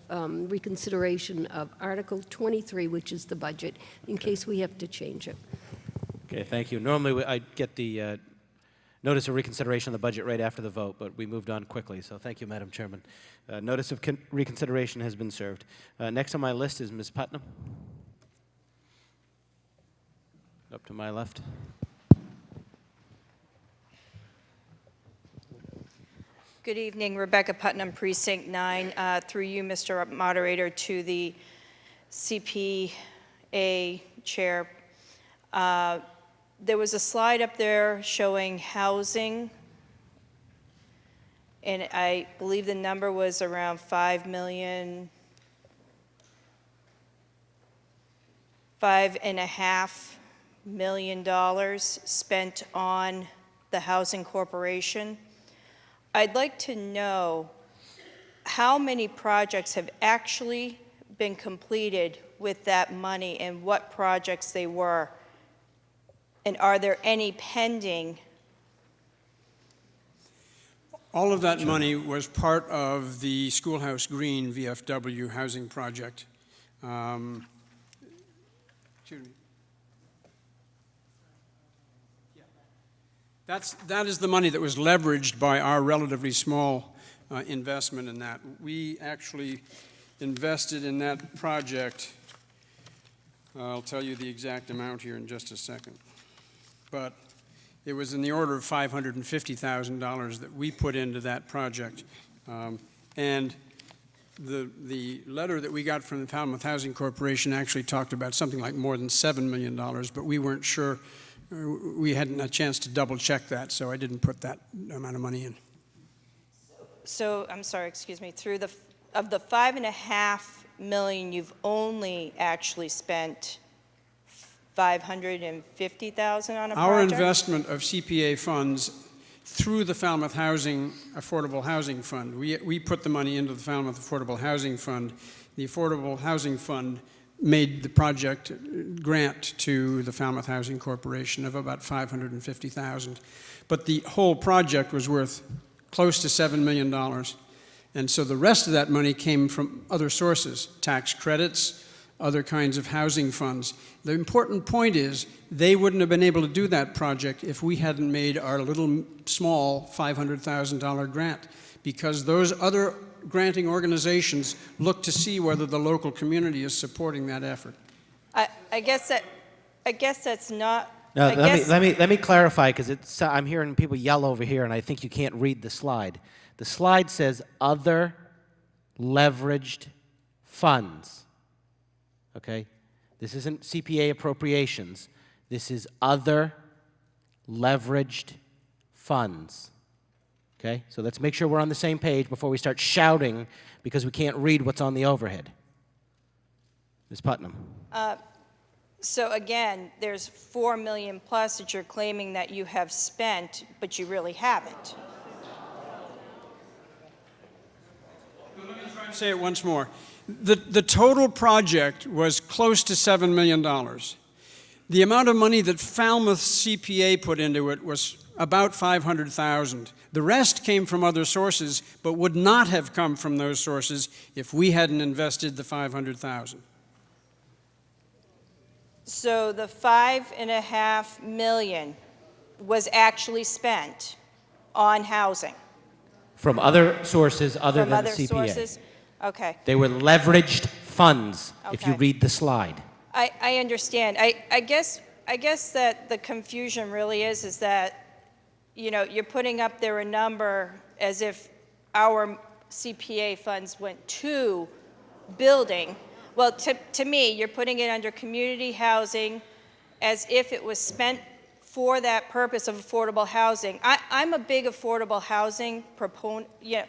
S3: reconsideration of Article 23, which is the budget, in case we have to change it.
S2: Okay, thank you. Normally I get the notice of reconsideration of the budget right after the vote, but we moved on quickly, so thank you, Madam Chairman. Notice of reconsideration has been served. Next on my list is Ms. Putnam. Up to my left.
S10: Good evening, Rebecca Putnam, Precinct 9. Through you, Mr. Moderator, to the CPA Chair. There was a slide up there showing housing, and I believe the number was around $5.5 million spent on the Housing Corporation. I'd like to know how many projects have actually been completed with that money and what projects they were. And are there any pending?
S9: All of that money was part of the Schoolhouse Green VFW housing project. Excuse me. That is the money that was leveraged by our relatively small investment in that. We actually invested in that project. I'll tell you the exact amount here in just a second. But it was in the order of $550,000 that we put into that project. And the letter that we got from the Falmouth Housing Corporation actually talked about something like more than $7 million, but we weren't sure. We hadn't a chance to double check that, so I didn't put that amount of money in.
S10: So, I'm sorry, excuse me, of the $5.5 million, you've only actually spent $550,000 on a project?
S9: Our investment of CPA funds through the Falmouth Affordable Housing Fund. We put the money into the Falmouth Affordable Housing Fund. The Affordable Housing Fund made the project grant to the Falmouth Housing Corporation of about $550,000. But the whole project was worth close to $7 million. And so the rest of that money came from other sources, tax credits, other kinds of housing funds. The important point is they wouldn't have been able to do that project if we hadn't made our little small $500,000 grant, because those other granting organizations look to see whether the local community is supporting that effort.
S10: I guess that's not.
S2: No, let me clarify, because I'm hearing people yell over here, and I think you can't read the slide. The slide says other leveraged funds. Okay? This isn't CPA appropriations. This is other leveraged funds. Okay? So let's make sure we're on the same page before we start shouting because we can't read what's on the overhead. Ms. Putnam.
S10: So again, there's $4 million plus that you're claiming that you have spent, but you really haven't.
S9: Let me try to say it once more. The total project was close to $7 million. The amount of money that Falmouth CPA put into it was about $500,000. The rest came from other sources, but would not have come from those sources if we hadn't invested the $500,000.
S10: So the $5.5 million was actually spent on housing?
S2: From other sources other
S10: From
S2: than
S10: other
S2: the CPA.
S10: sources? Okay.
S2: They were leveraged funds, if you
S10: Okay.
S2: read the slide.
S10: I understand. I guess that the confusion really is that, you know, you're putting up there a number as if our CPA funds went to building. Well, to me, you're putting it under community housing as if it was spent for that purpose of affordable housing. I'm a big affordable housing proponent. Yeah,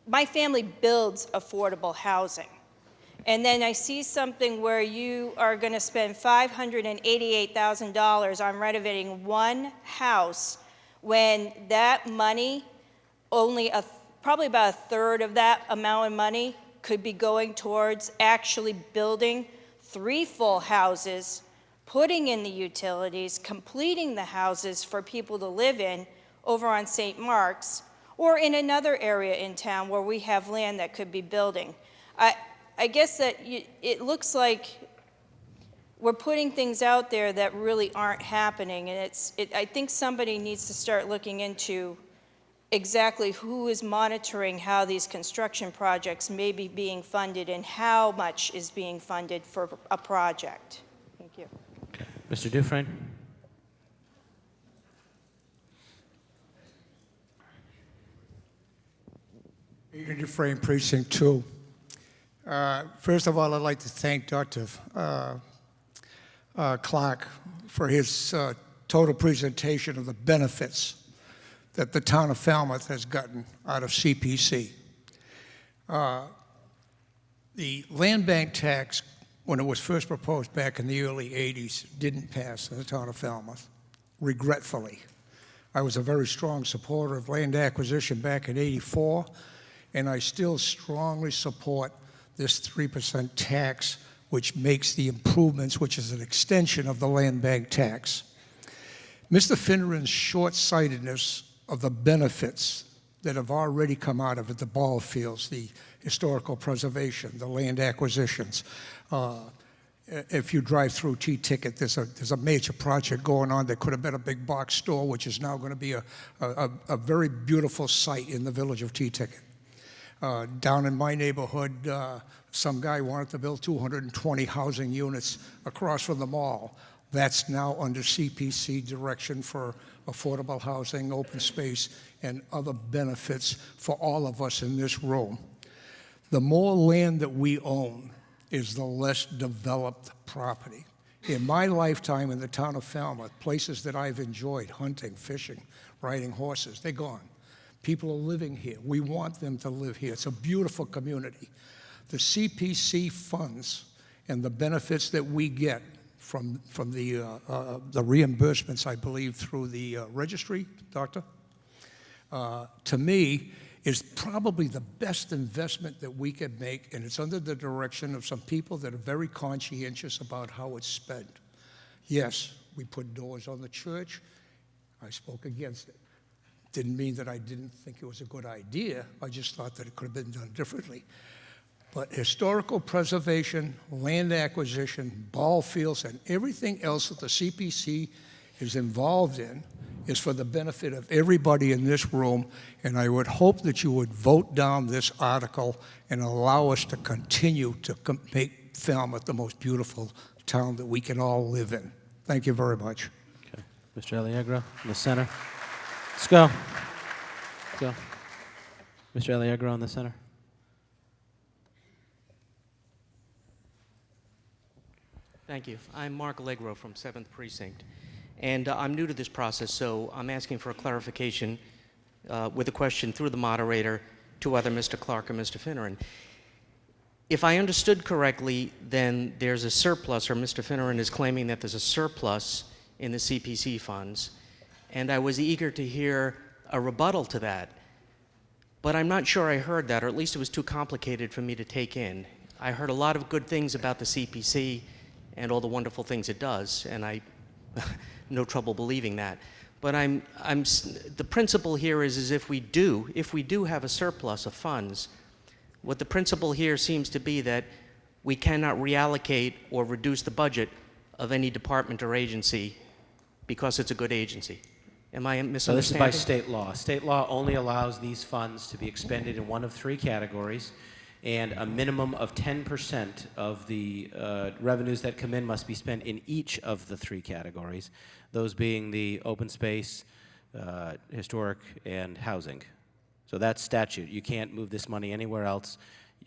S10: my family builds affordable housing. And then I see something where you are going to spend $588,000 on renovating one house when that money, probably about a third of that amount of money could be going towards actually building 3 full houses, putting in the utilities, completing the houses for people to live in over on St. Mark's, or in another area in town where we have land that could be building. I guess that it looks like we're putting things out there that really aren't happening, and I think somebody needs to start looking into exactly who is monitoring how these construction projects may be being funded and how much is being funded for a project. Thank you.
S2: Mr. Dufresne?
S11: Adrian Dufresne, Precinct 2. First of all, I'd like to thank Dr. Clark for his total presentation of the benefits that the town of Falmouth has gotten out of CPC. The land bank tax, when it was first proposed back in the early 80s, didn't pass in the town of Falmouth, regretfully. I was a very strong supporter of land acquisition back in '84, and I still strongly support this 3% tax, which makes the improvements, which is an extension of the land bank tax. Mr. Finneran's short-sightedness of the benefits that have already come out of it, the ball fields, the historical preservation, the land acquisitions. If you drive through T-Ticket, there's a major project going on that could have been a big box store, which is now going to be a very beautiful site in the village of T-Ticket. Down in my neighborhood, some guy wanted to build 220 housing units across from the mall. That's now under CPC direction for affordable housing, open space, and other benefits for all of us in this room. The more land that we own is the less developed property. In my lifetime in the town of Falmouth, places that I've enjoyed, hunting, fishing, riding horses, they're gone. People are living here. We want them to live here. It's a beautiful community. The CPC funds and the benefits that we get from the reimbursements, I believe, through the registry, Doctor, to me, is probably the best investment that we could make, and it's under the direction of some people that are very conscientious about how it's spent. Yes, we put doors on the church. I spoke against it. Didn't mean that I didn't think it was a good idea. I just thought that it could have been done differently. But historical preservation, land acquisition, ball fields, and everything else that the CPC is involved in is for the benefit of everybody in this room, and I would hope that you would vote down this article and allow us to continue to make Falmouth the most beautiful town that we can all live in. Thank you very much.
S2: Okay. Mr. Allegro in the center. Let's go. Let's go. Mr. Allegro in the center.
S12: Thank you. I'm Mark Allegro from 7th Precinct. And I'm new to this process, so I'm asking for a clarification with a question through the moderator to either Mr. Clark or Mr. Finneran. If I understood correctly, then there's a surplus, or Mr. Finneran is claiming that there's a surplus in the CPC funds, and I was eager to hear a rebuttal to that. But I'm not sure I heard that, or at least it was too complicated for me to take in. I heard a lot of good things about the CPC and all the wonderful things it does, and I no trouble believing that. But the principle here is if we do have a surplus of funds, what the principle here seems to be that we cannot reallocate or reduce the budget of any department or agency because it's a good agency. Am I misunderstanding?
S2: So this is by state law. State law only allows these funds to be expended in one of three categories, and a minimum of 10% of the revenues that come in must be spent in each of the three categories, those being the open space, historic, and housing. So that's statute. You can't move this money anywhere else,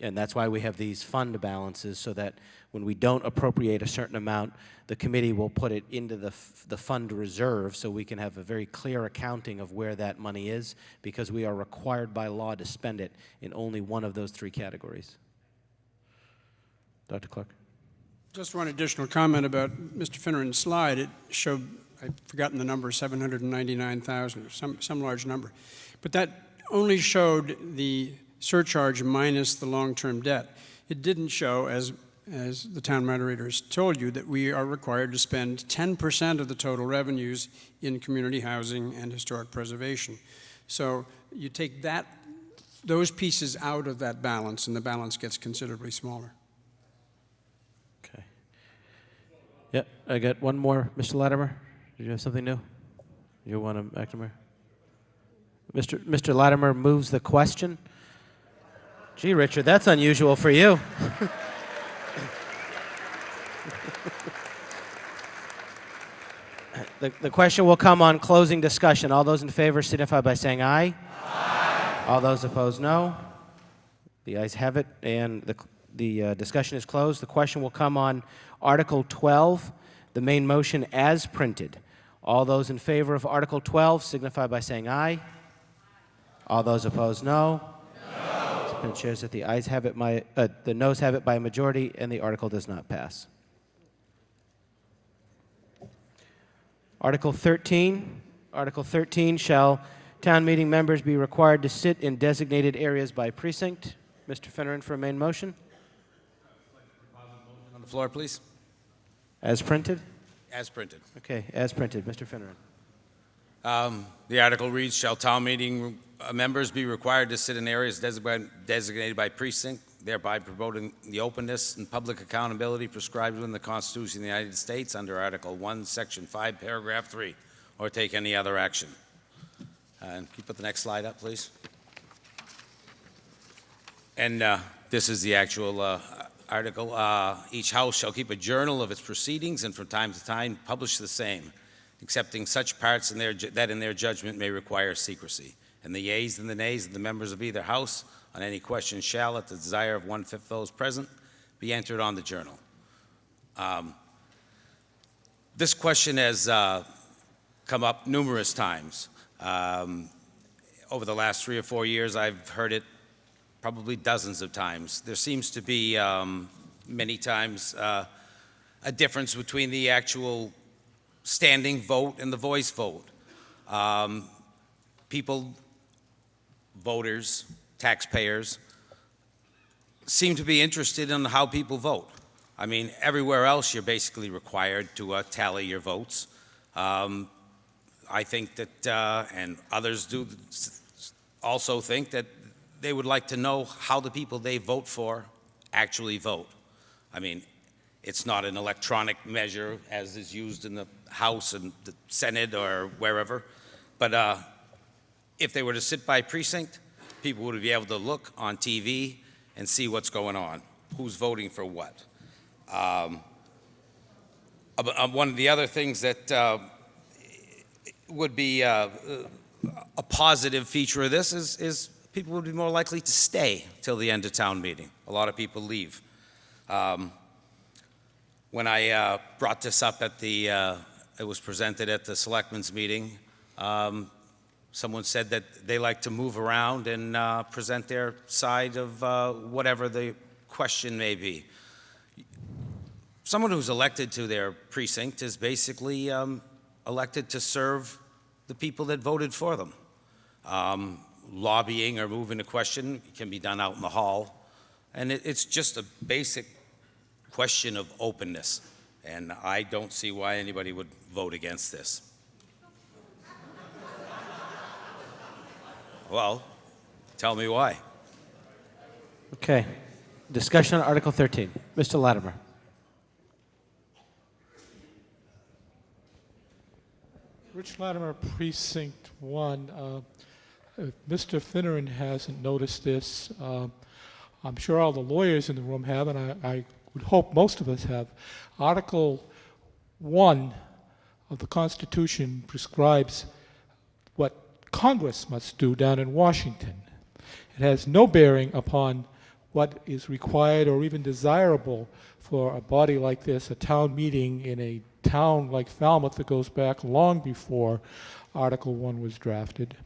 S2: and that's why we have these fund balances, so that when we don't appropriate a certain amount, the committee will put it into the fund reserve so we can have a very clear accounting of where that money is, because we are required by law to spend it in only one of those three categories. Dr. Clark?
S9: Just one additional comment about Mr. Finneran's slide. It showed, I've forgotten the number, 799,000, or some large number. But that only showed the surcharge minus the long-term debt. It didn't show, as the town moderator has told you, that we are required to spend 10% of the total revenues in community housing and historic preservation. So you take those pieces out of that balance, and the balance gets considerably smaller.
S2: Okay. Yep, I got one more. Mr. Latimer, did you have something new? You want to, McNamara? Mr. Latimer moves the question. Gee, Richard, that's unusual for you. The question will come on closing discussion. All those in favor signify by saying aye. Aye. All those opposed, no. The ayes have it, and the discussion is closed. The question will come on Article 12, the main motion as printed. All those in favor of Article 12 signify by saying aye. All those opposed, no. No. It shares that the ayes have it, the noes have it by a majority, and the article does not pass. Article 13. Article 13, shall town meeting members be required to sit in designated areas by precinct? Mr. Finneran for a main motion.
S8: On the floor, please.
S2: As printed?
S8: As printed.
S2: Okay, as printed. Mr. Finneran.
S8: The article reads, shall town meeting members be required to sit in areas designated by precinct, thereby promoting the openness and public accountability prescribed within the Constitution of the United States under Article 1, Section 5, Paragraph 3, or take any other action. And can you put the next slide up, please? And this is the actual article. Each house shall keep a journal of its proceedings and from time to time publish the same, excepting such parts that in their judgment may require secrecy. And the yeas and the nays of the members of either house on any question shall, at the desire of 1/5 those present, be entered on the journal. This question has come up numerous times. Over the last 3 or 4 years, I've heard it probably dozens of times. There seems to be many times a difference between the actual standing vote and the voice vote. People, voters, taxpayers, seem to be interested in how people vote. I mean, everywhere else you're basically required to tally your votes. I think that, and others do also think that they would like to know how the people they vote for actually vote. I mean, it's not an electronic measure as is used in the House and the Senate or wherever, but if they were to sit by precinct, people would be able to look on TV and see what's going on, who's voting for what. One of the other things that would be a positive feature of this is people would be more likely to stay till the end of town meeting. A lot of people leave. When I brought this up at it was presented at the selectmen's meeting, someone said that they like to move around and present their side of whatever the question may be. Someone who's elected to their precinct is basically elected to serve the people that voted for them. Lobbying or moving a question can be done out in the hall, and it's just a basic question of openness, and I don't see why anybody would vote against this. Well, tell me why.
S2: Okay. Discussion on Article 13. Mr. Latimer.
S13: Rich Latimer, Precinct 1. If Mr. Finneran hasn't noticed this, I'm sure all the lawyers in the room have, and I would hope most of us have. Article 1 of the Constitution prescribes what Congress must do down in Washington. It has no bearing upon what is required or even desirable for a body like this, a town meeting in a town like Falmouth that goes back long before Article 1 was drafted,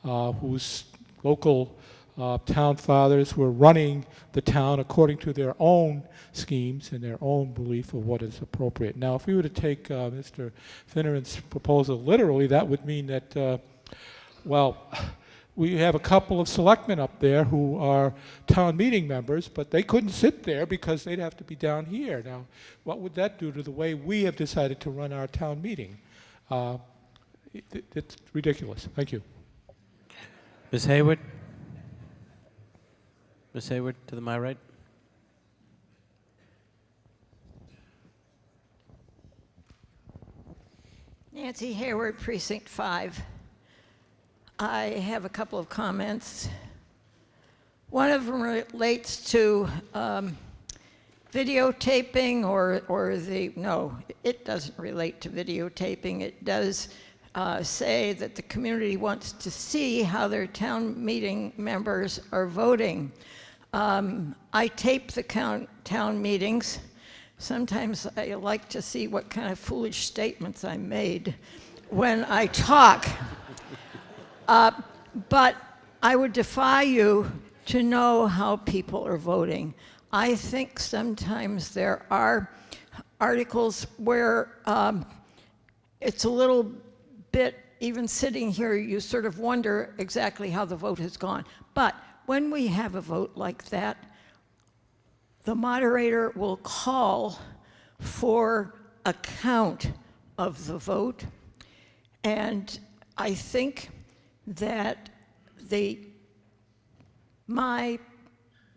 S13: whose local town fathers were running the town according to their own schemes and their own belief of what is appropriate. Now, if we were to take Mr. Finneran's proposal literally, that would mean that, well, we have a couple of selectmen up there who are town meeting members, but they couldn't sit there because they'd have to be down here. Now, what would that do to the way we have decided to run our town meeting? It's ridiculous. Thank you.
S2: Ms. Hayward? Ms. Hayward, to my right.
S14: Nancy Hayward, Precinct 5. I have a couple of comments. One of them relates to videotaping no, it doesn't relate to videotaping. It does say that the community wants to see how their town meeting members are voting. I tape the town meetings. Sometimes I like to see what kind of foolish statements I made when I talk. But I would defy you to know how people are voting. I think sometimes there are articles where it's a little bit, even sitting here, you sort of wonder exactly how the vote has gone. But when we have a vote like that, the moderator will call for a count of the vote. And I think that my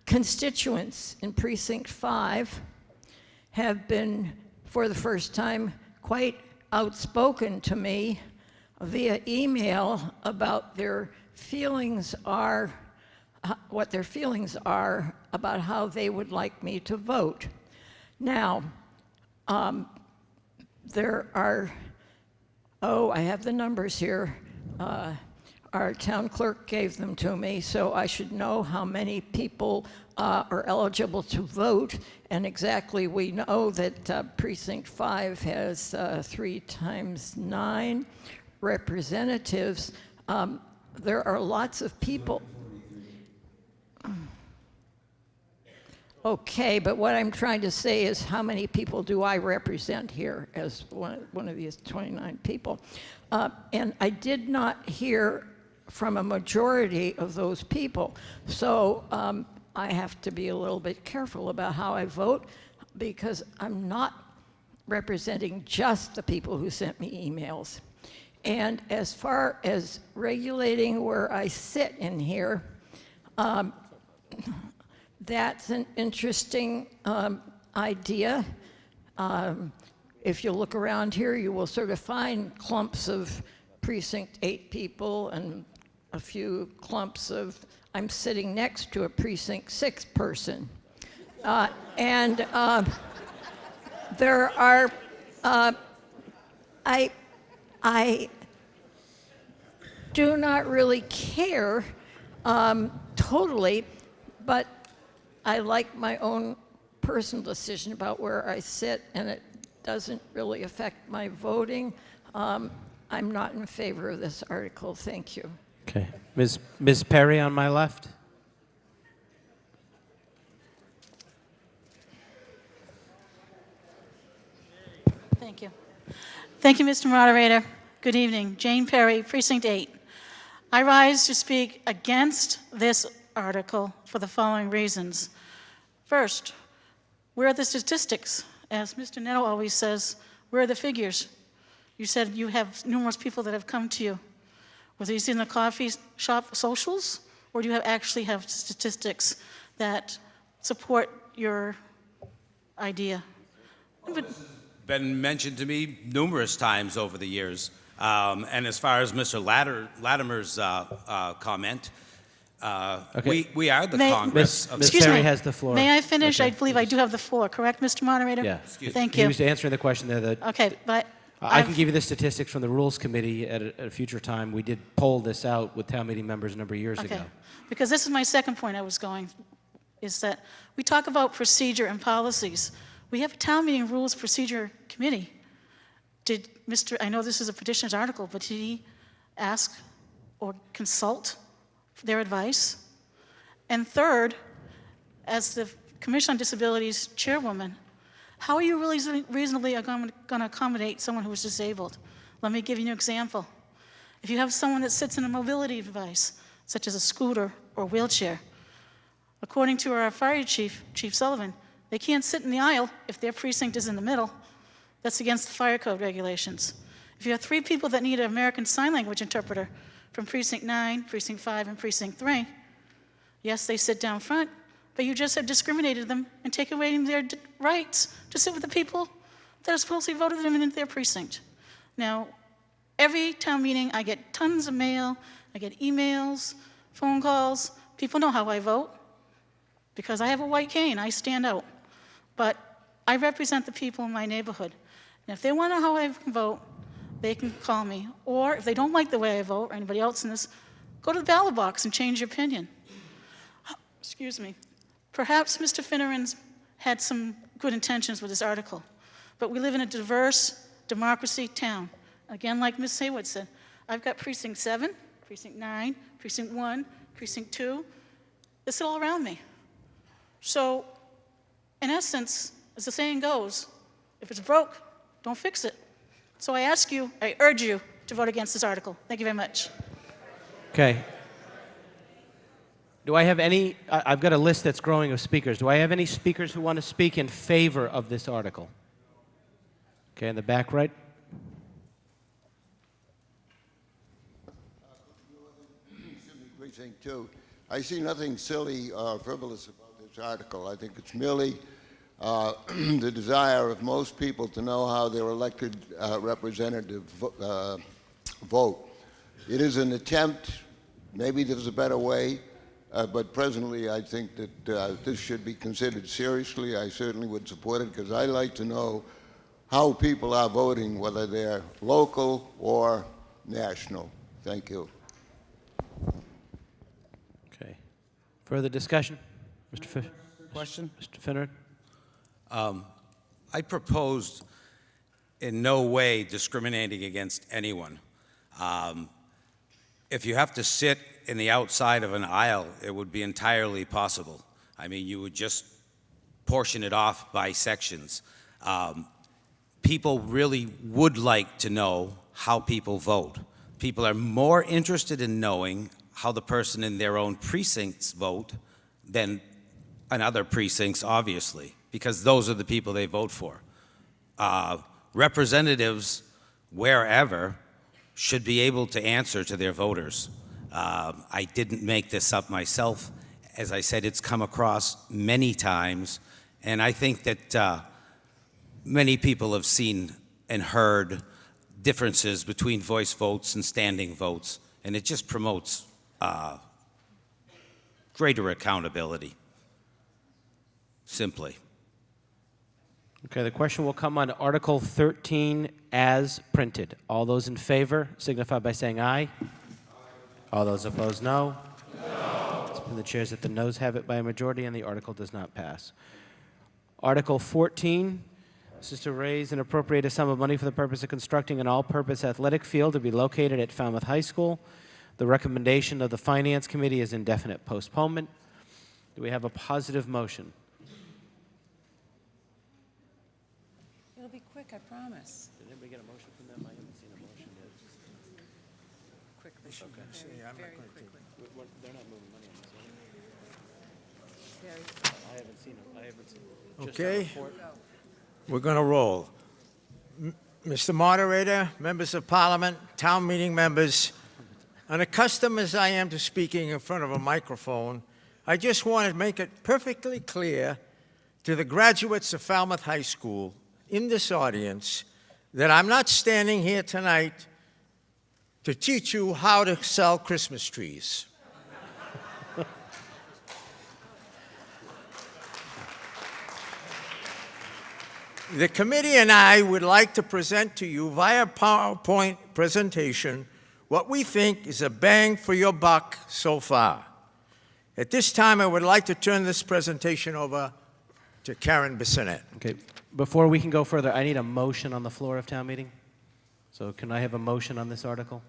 S14: constituents in Precinct 5 have been, for the first time, quite outspoken to me via email about their feelings are, what their feelings are about how they would like me to vote. Now, there are, I have the numbers here. Our town clerk gave them to me, so I should know how many people are eligible to vote. And exactly, we know that Precinct 5 has 3 times 9 representatives. There are lots of people. Okay, but what I'm trying to say is how many people do I represent here as one of these 29 people? And I did not hear from a majority of those people. So I have to be a little bit careful about how I vote because I'm not representing just the people who sent me emails. And as far as regulating where I sit in here, that's an interesting idea. If you look around here, you will sort of find clumps of Precinct 8 people and a few clumps of, I'm sitting next to a Precinct 6 person. And there are, I do not really care totally, but I like my own personal decision about where I sit, and it doesn't really affect my voting. I'm not in favor of this article. Thank you.
S2: Okay. Ms. Perry on my left.
S15: Thank you. Thank you, Mr. Moderator. Good evening. Jane Perry, Precinct 8. I rise to speak against this article for the following reasons. First, where are the statistics? As Mr. Netto always says, where are the figures? You said you have numerous people that have come to you. Were these in the coffee shop socials, or do you actually have statistics that support your idea?
S8: Been mentioned to me numerous times over the years. And as far as Mr. Latimer's comment,
S2: Okay.
S8: we are the Congress.
S2: Ms. Perry has the floor.
S15: May I finish?
S2: Okay.
S15: I believe I do have the floor, correct, Mr. Moderator?
S2: Yeah.
S15: Thank
S2: He
S15: you.
S2: was answering the question there. That
S15: Okay, but
S2: I can give you the statistics from the Rules Committee at a future time. We did poll this out with town meeting members a number of years ago.
S15: Because this is my second point I was going, is that we talk about procedure and policies. We have a town meeting rules procedure committee. Did I know this is a petitioner's article, but did he ask or consult their advice? And third, as the Commission on Disabilities chairwoman, how are you really reasonably going to accommodate someone who is disabled? Let me give you an example. If you have someone that sits in a mobility device, such as a scooter or wheelchair, according to our fire chief, Chief Sullivan, they can't sit in the aisle if their precinct is in the middle. That's against the fire code regulations. If you have 3 people that need an American Sign Language interpreter from Precinct 9, Precinct 5, and Precinct 3, yes, they sit down front, but you just have discriminated them and taken away their rights to sit with the people that are supposedly voted them into their precinct. Now, every town meeting, I get tons of mail, I get emails, phone calls. People know how I vote. Because I have a white cane, I stand out. But I represent the people in my neighborhood. And if they want to know how I vote, they can call me. Or if they don't like the way I vote, or anybody else in this, go to the ballot box and change your opinion. Excuse me. Perhaps Mr. Finneran's had some good intentions with this article, but we live in a diverse democracy town. Again, like Ms. Haywood said, I've got Precinct 7, Precinct 9, Precinct 1, Precinct 2. They sit all around me. So, in essence, as the saying goes, if it's broke, don't fix it. So I urge you to vote against this article. Thank you very much.
S2: Okay. Do I have any, I've got a list that's growing of speakers. Do I have any speakers who want to speak in favor of this article? Okay, in the back right.
S16: Precinct 2. I see nothing silly or frivolous about this article. I think it's merely the desire of most people to know how their elected representative vote. It is an attempt, maybe there's a better way, but presently I think that this should be considered seriously. I certainly would support it because I like to know how people are voting, whether they're local or national. Thank you.
S2: Okay. Further discussion? Mr. Fish?
S8: Question?
S2: Mr. Finneran?
S8: I proposed in no way discriminating against anyone. If you have to sit in the outside of an aisle, it would be entirely possible. I mean, you would just portion it off by sections. People really would like to know how people vote. People are more interested in knowing how the person in their own precincts vote than in other precincts, obviously, because those are the people they vote for. Representatives, wherever, should be able to answer to their voters. I didn't make this up myself. As I said, it's come across many times, and I think that many people have seen and heard differences between voice votes and standing votes, and it just promotes greater accountability, simply.
S2: Okay, the question will come on Article 13 as printed. All those in favor signify by saying aye. All those opposed, no. No. It's been the chairs that the noes have it by a majority, and the article does not pass. Article 14, this is to raise and appropriate a sum of money for the purpose of constructing an all-purpose athletic field to be located at Falmouth High School. The recommendation of the Finance Committee is indefinite postponement. Do we have a positive motion?
S17: It'll be quick, I promise.
S2: Did anybody get a motion from them? I haven't seen a motion yet.
S17: Quickly.
S11: Very
S17: quickly.
S2: They're not moving money on this,
S17: Very
S2: I haven't seen it. I haven't seen it. Just a
S18: Okay.
S2: report.
S18: We're going to roll. Mr. Moderator, members of Parliament, town meeting members, unaccustomed as I am to speaking in front of a microphone, I just want to make it perfectly clear to the graduates of Falmouth High School in this audience that I'm not standing here tonight to teach you how to sell Christmas trees. The committee and I would like to present to you via PowerPoint presentation what we think is a bang for your buck so far. At this time, I would like to turn this presentation over to Karen Bissonette.
S2: Okay, before we can go further, I need a motion on the floor of town meeting. So can I have a motion on this article?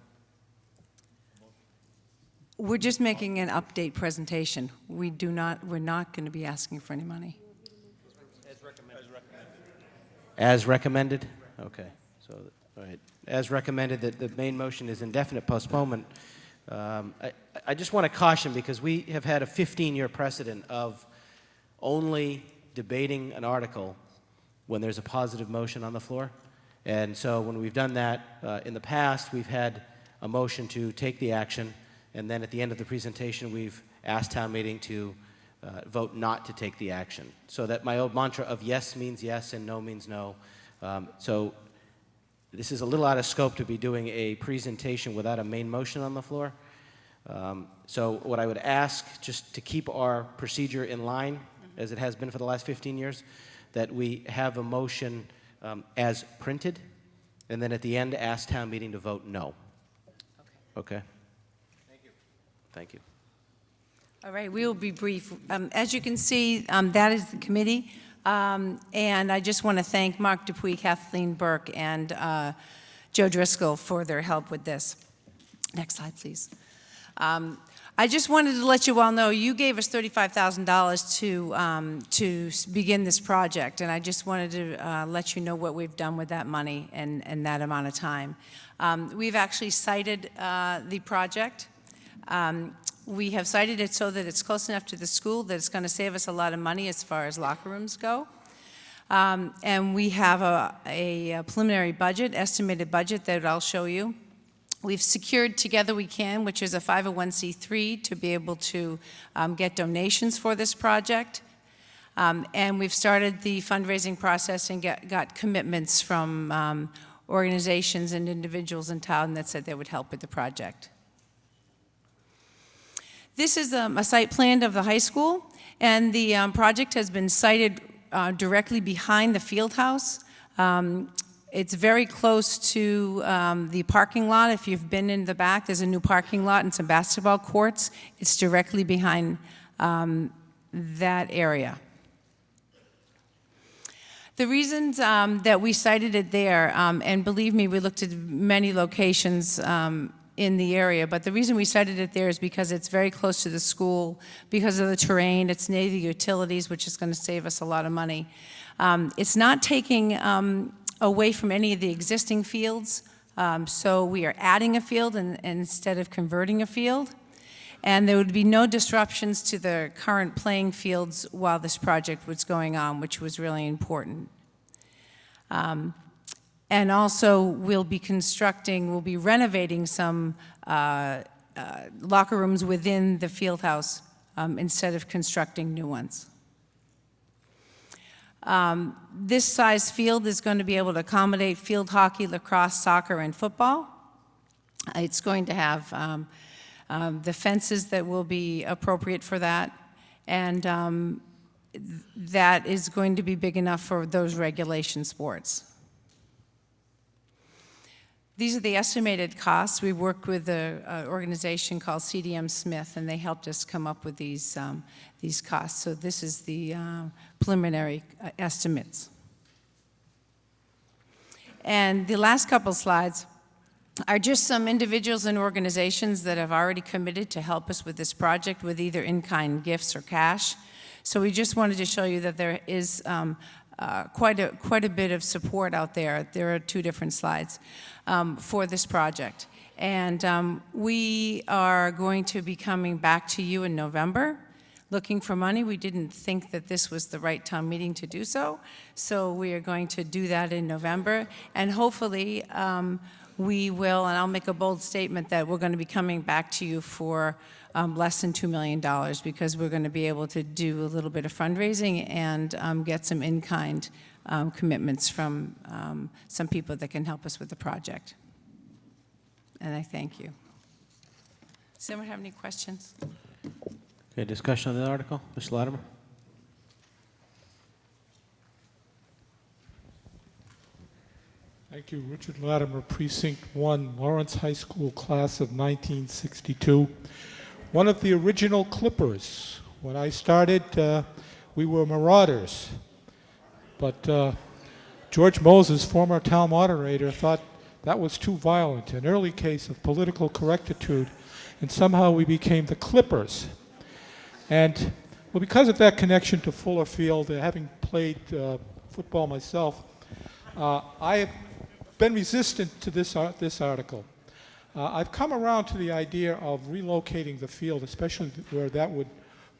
S17: We're just making an update presentation. We're not going to be asking for any money.
S2: As recommended? Okay. So, all right. As recommended, the main motion is indefinite postponement. I just want to caution, because we have had a 15-year precedent of only debating an article when there's a positive motion on the floor. And so when we've done that in the past, we've had a motion to take the action, and then at the end of the presentation, we've asked town meeting to vote not to take the action. So that my old mantra of yes means yes and no means no. So this is a little out of scope to be doing a presentation without a main motion on the floor. So what I would ask, just to keep our procedure in line, as it has been for the last 15 years, that we have a motion as printed, and then at the end ask town meeting to vote no. Okay? Thank you. Thank you.
S17: All right, we will be brief. As you can see, that is the committee. And I just want to thank Mark Dupuy, Kathleen Burke, and Joe Driscoll for their help with this. Next slide, please. I just wanted to let you all know, you gave us $35,000 to begin this project, and I just wanted to let you know what we've done with that money and that amount of time. We've actually cited the project. We have cited it so that it's close enough to the school that it's going to save us a lot of money as far as locker rooms go. And we have a preliminary budget, estimated budget that I'll show you. We've secured Together We Can, which is a 501c3, to be able to get donations for this project. And we've started the fundraising process and got commitments from organizations and individuals in town that said they would help with the project. This is a site plan of the high school, and the project has been sited directly behind the field house. It's very close to the parking lot. If you've been in the back, there's a new parking lot and some basketball courts. It's directly behind that area. The reasons that we cited it there, and believe me, we looked at many locations in the area, but the reason we cited it there is because it's very close to the school, because of the terrain, it's near the utilities, which is going to save us a lot of money. It's not taking away from any of the existing fields, so we are adding a field instead of converting a field. And there would be no disruptions to the current playing fields while this project was going on, which was really important. And also, we'll be renovating some locker rooms within the field house instead of constructing new ones. This size field is going to be able to accommodate field hockey, lacrosse, soccer, and football. It's going to have the fences that will be appropriate for that, and that is going to be big enough for those regulation sports. These are the estimated costs. We worked with an organization called CDM Smith, and they helped us come up with these costs. So this is the preliminary estimates. And the last couple slides are just some individuals and organizations that have already committed to help us with this project with either in-kind gifts or cash. So we just wanted to show you that there is quite a bit of support out there. There are two different slides for this project. And we are going to be coming back to you in November looking for money. We didn't think that this was the right town meeting to do so. So we are going to do that in November. And hopefully we will, and I'll make a bold statement that we're going to be coming back to you for less than $2 million, because we're going to be able to do a little bit of fundraising and get some in-kind commitments from some people that can help us with the project. And I thank you. Does anyone have any questions?
S2: Okay, discussion on the article? Mr. Latimer?
S13: Thank you. Richard Latimer, Precinct 1, Lawrence High School, class of 1962. One of the original Clippers. When I started, we were Marauders. But George Moses, former town moderator, thought that was too violent, an early case of political correctitude, and somehow we became the Clippers. And, well, because of that connection to Fuller Field, having played football myself, I have been resistant to this article. I've come around to the idea of relocating the field, especially where that would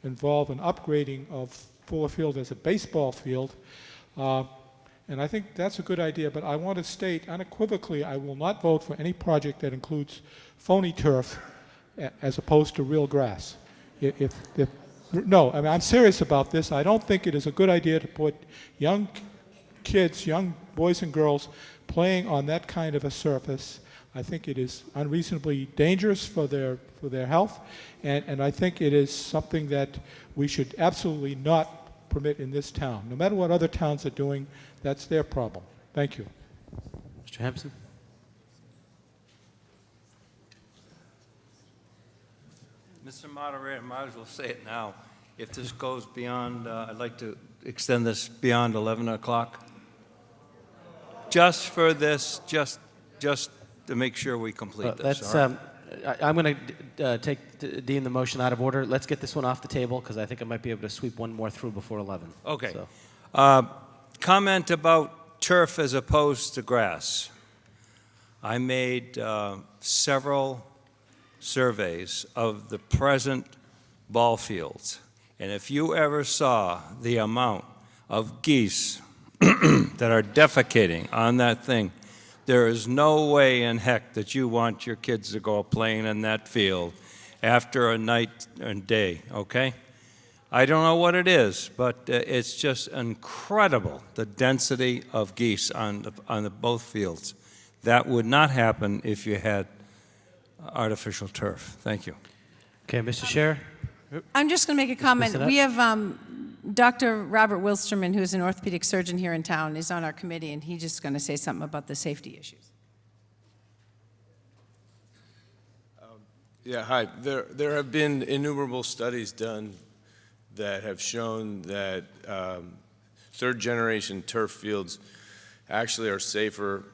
S13: involve an upgrading of Fuller Field as a baseball field. And I think that's a good idea, but I want to state unequivocally I will not vote for any project that includes phony turf as opposed to real grass. No, I mean, I'm serious about this. I don't think it is a good idea to put young kids, young boys and girls, playing on that kind of a surface. I think it is unreasonably dangerous for their health, and I think it is something that we should absolutely not permit in this town. No matter what other towns are doing, that's their problem. Thank you.
S2: Mr. Hampson?
S19: Mr. Moderator, might as well say it now. If this goes beyond, I'd like to extend this beyond 11 o'clock. Just for this, just to make sure we complete this.
S2: I'm going to deem the motion out of order. Let's get this one off the table, because I think I might be able to sweep one more through before 11.
S19: Okay.
S2: So.
S19: Comment about turf as opposed to grass. I made several surveys of the present ball fields, and if you ever saw the amount of geese that are defecating on that thing, There is no way in heck that you want your kids to go playing in that field after a night and day, okay? I don't know what it is, but it's just incredible, the density of geese on both fields. That would not happen if you had artificial turf. Thank you.
S2: Okay, Mr. Scherer?
S17: I'm just going to make a comment.
S2: up.
S17: We have Dr. Robert Wilsterman, who's an orthopedic surgeon here in town, is on our committee, and he's just going to say something about the safety issues.
S20: Yeah, hi. There have been innumerable studies done that have shown that third-generation turf fields actually are safer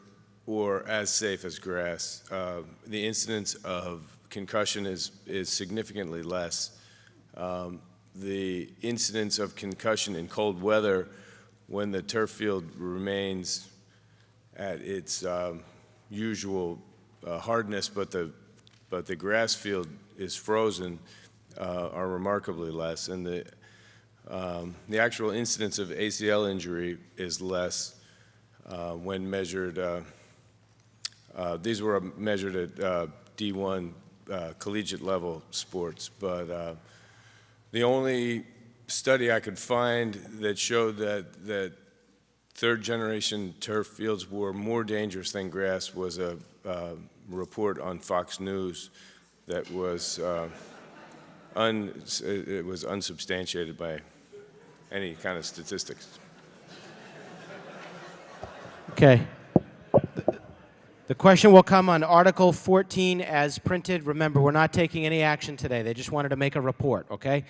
S20: or as safe as grass. The incidence of concussion is significantly less. The incidence of concussion in cold weather when the turf field remains at its usual hardness, but the grass field is frozen, are remarkably less, and the actual incidence of ACL injury is less when measured. These were measured at D1 collegiate level sports, but the only study I could find that showed that third generation turf fields were more dangerous than grass was a report on Fox News that was it was unsubstantiated by any kind of statistics.
S2: Okay. The question will come on Article 14 as printed. Remember, we're not taking any action today. They just wanted to make a report, okay?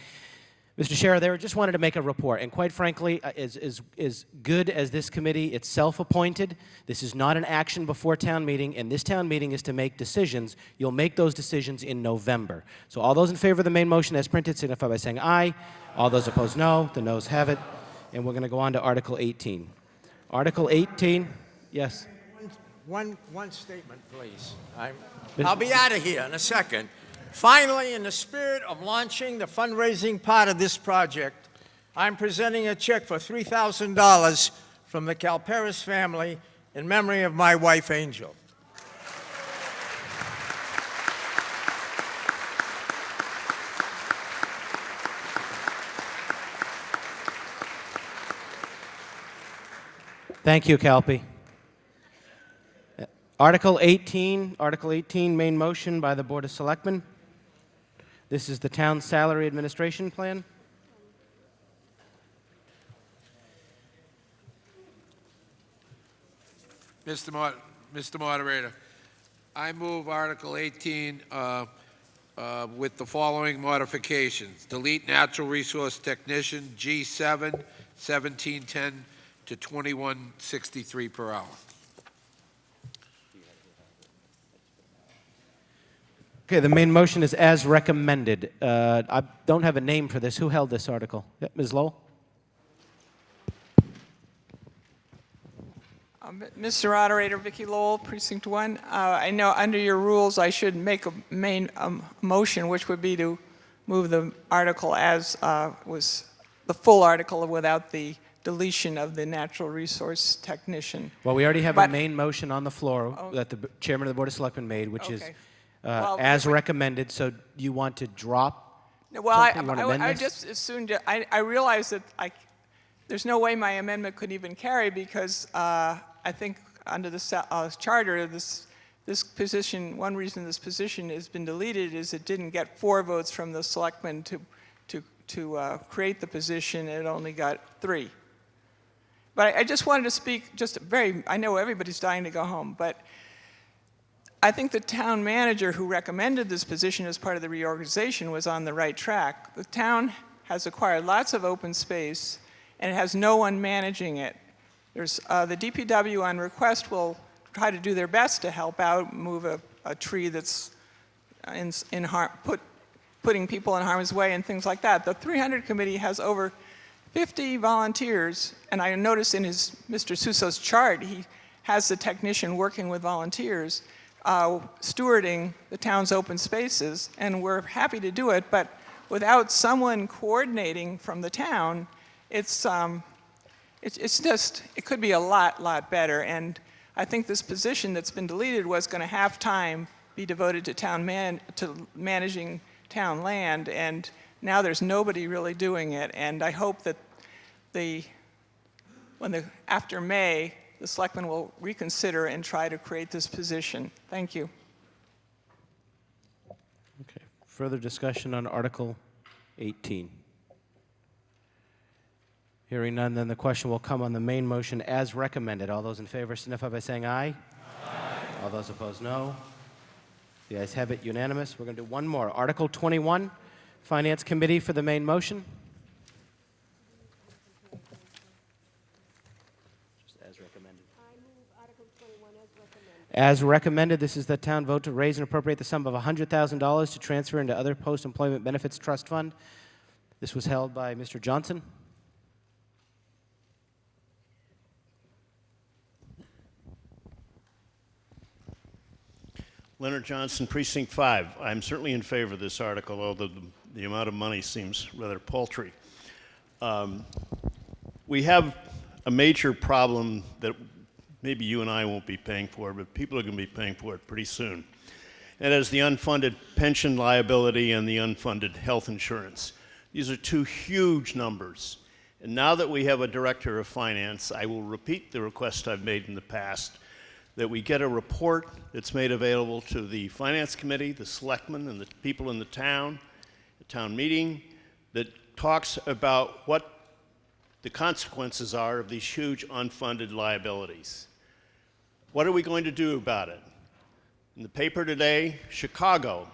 S2: Mr. Scherer, they just wanted to make a report. And quite frankly, as good as this committee, it's self-appointed. This is not an action before town meeting, and this town meeting is to make decisions. You'll make those decisions in November. So all those in favor of the main motion as printed signify by saying aye. All those opposed, no. The noes have it. And we're going to go on to Article 18. Article 18, yes.
S18: One statement, please. I'll be out of here in a second. Finally, in the spirit of launching the fundraising part of this project, I'm presenting a check for $3,000 from the Calperis family in memory of my wife, Angel.
S2: Thank you, Calpe. Article 18, main motion by the Board of Selectmen. This is the town salary administration plan.
S21: Mr. Moderator, I move Article 18 with the following modifications. Delete natural resource technician G7, 1710 to 2163 per hour.
S2: Okay, the main motion is as recommended. I don't have a name for this. Who held this article? Yep, Ms. Lowell?
S22: Mr. Moderator, Vicki Lowell, Precinct 1. I know under your rules I should make a main motion, which would be to move the article as was the full article without the deletion of the natural resource technician.
S2: Well, we already have a main motion on the floor that the chairman of the Board of Selectmen made, which is as recommended. So you want to drop?
S22: Well, I
S2: this?
S22: just assumed. I realized that there's no way my amendment could even carry because I think under the charter, this position. One reason this position has been deleted is it didn't get 4 votes from the selectmen to create the position. It only got 3. But I just wanted to speak I know everybody's dying to go home, but I think the town manager who recommended this position as part of the reorganization was on the right track. The town has acquired lots of open space and it has no one managing it. There's, the DPW on request will try to do their best to help out, move a tree that's putting people in harm's way and things like that. The 300 committee has over 50 volunteers, and I noticed in Mr. Suso's chart, he has the technician working with volunteers, stewarding the town's open spaces, and we're happy to do it, but without someone coordinating from the town, it could be a lot better, and I think this position that's been deleted was going to have time be devoted to managing town land, and now there's nobody really doing it. And I hope that after May, the selectmen will reconsider and try to create this position. Thank you.
S2: Okay. Further discussion on Article 18? Hearing none, then the question will come on the main motion as recommended. All those in favor signify by saying aye. Aye. All those opposed, no. The ayes have it, unanimous. We're going to do one more. Article 21, Finance Committee for the main motion. Just as recommended.
S3: I move Article 21 as recommended.
S2: As recommended, this is the town vote to raise and appropriate the sum of $100,000 to transfer into other post-employment benefits trust fund. This was held by Mr. Johnson.
S1: Leonard Johnson, Precinct 5. I'm certainly in favor of this article, although the amount of money seems rather paltry. We have a major problem that maybe you and I won't be paying for, but people are going to be paying for it pretty soon. And as the unfunded pension liability and the unfunded health insurance. These are two huge numbers. And now that we have a director of finance, I will repeat the request I've made in the past, that we get a report that's made available to the Finance Committee, the selectmen, and the people in the town meeting, that talks about what the consequences are of these huge unfunded liabilities. What are we going to do about it? In the paper today, Chicago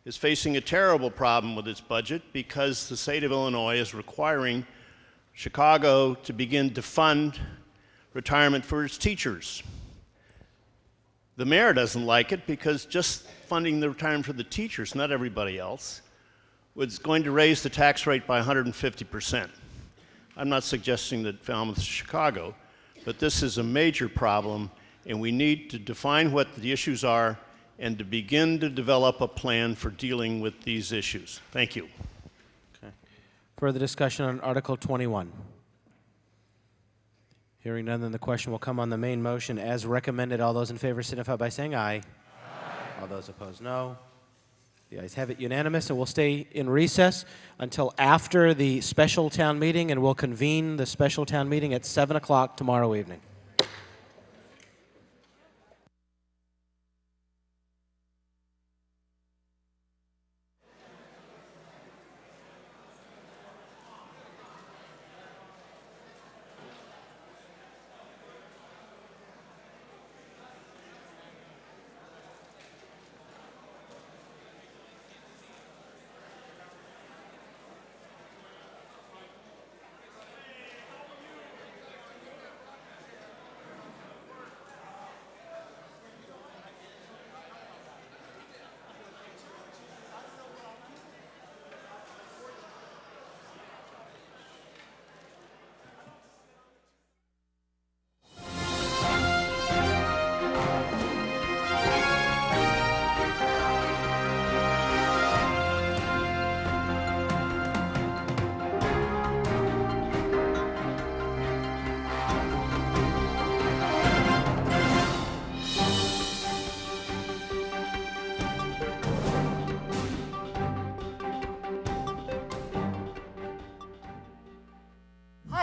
S1: is facing a terrible problem with its budget because the state of Illinois is requiring Chicago to begin to fund retirement for its teachers. The mayor doesn't like it because just funding the retirement for the teachers, not everybody else, was going to raise the tax rate by 150%. I'm not suggesting that Falmouth is Chicago, but this is a major problem, and we need to define what the issues are and to begin to develop a plan for dealing with these issues. Thank you.
S2: Okay. Further discussion on Article 21? Hearing none, then the question will come on the main motion as recommended. All those in favor signify by saying aye. Aye. All those opposed, no. The ayes have it, unanimous, and we'll stay in recess until after the special town meeting, and we'll convene the special town meeting at 7 o'clock tomorrow evening.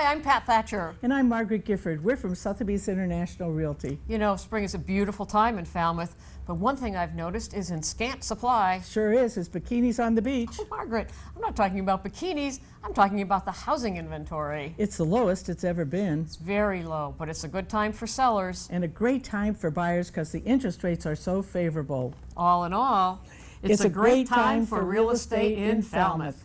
S4: I'm Pat Thatcher.
S23: And I'm Margaret Gifford. We're from Sotheby's International Realty.
S4: You know, spring is a beautiful time in Falmouth, but one thing I've noticed is in scant supply.
S23: Sure is. It's bikinis on the beach.
S4: Oh, Margaret, I'm not talking about bikinis. I'm talking about the housing inventory.
S23: It's the lowest it's ever been.
S4: It's very low, but it's a good time for sellers.
S23: And a great time for buyers because the interest rates are so favorable.
S4: All in all, it's a great time for real estate in Falmouth.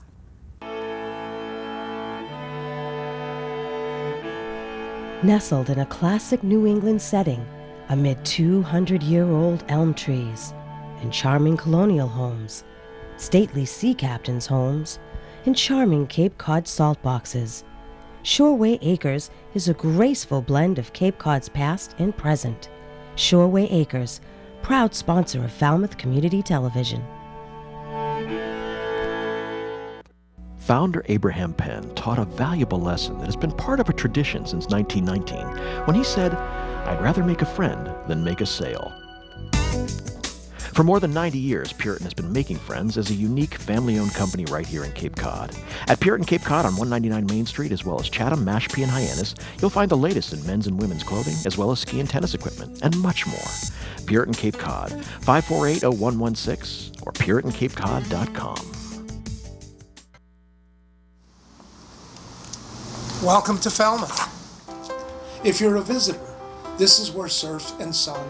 S24: Nestled in a classic New England setting amid 200-year-old elm trees and charming colonial homes, stately sea captains' homes, and charming Cape Cod salt boxes, Shoreway Acres is a graceful blend of Cape Cod's past and present. Shoreway Acres, proud sponsor of Falmouth Community Television.
S5: Founder Abraham Penn taught a valuable lesson that has been part of a tradition since 1919 when he said, "I'd rather make a friend than make a sale." For more than 90 years, Puritan has been making friends as a unique family-owned company right here in Cape Cod. At Puritan Cape Cod on 199 Main Street, as well as Chatham, Mashpee, and Hyannis, you'll find the latest in men's and women's clothing, as well as ski and tennis equipment, and much more. Puritan Cape Cod, 548-0116, or PuritanCapeCod.com.
S6: Welcome to Falmouth. If you're a visitor, this is where surf and sun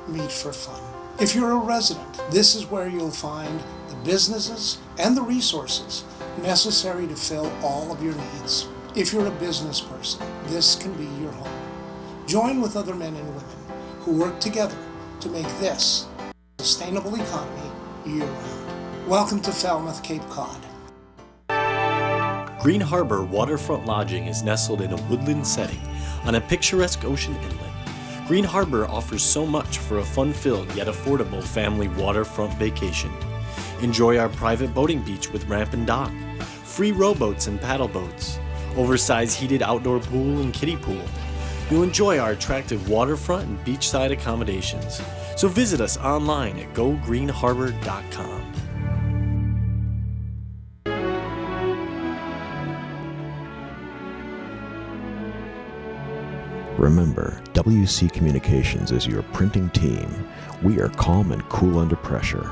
S6: meet for fun. If you're a resident, this is where you'll find the businesses and the resources necessary to fill all of your needs. If you're a business person, this can be your home. Join with other men and women who work together to make this a sustainable economy year-round. Welcome to Falmouth, Cape Cod.
S7: Green Harbor Waterfront Lodging is nestled in a woodland setting on a picturesque ocean inlet. Green Harbor offers so much for a fun-filled yet affordable family waterfront vacation. Enjoy our private boating beach with ramp and dock, free rowboats and paddle boats, oversized heated outdoor pool and kiddie pool. You'll enjoy our attractive waterfront and beachside accommodations. So visit us online at gogreenharbor.com.
S5: Remember, WC Communications is your printing team. We are calm and cool under pressure.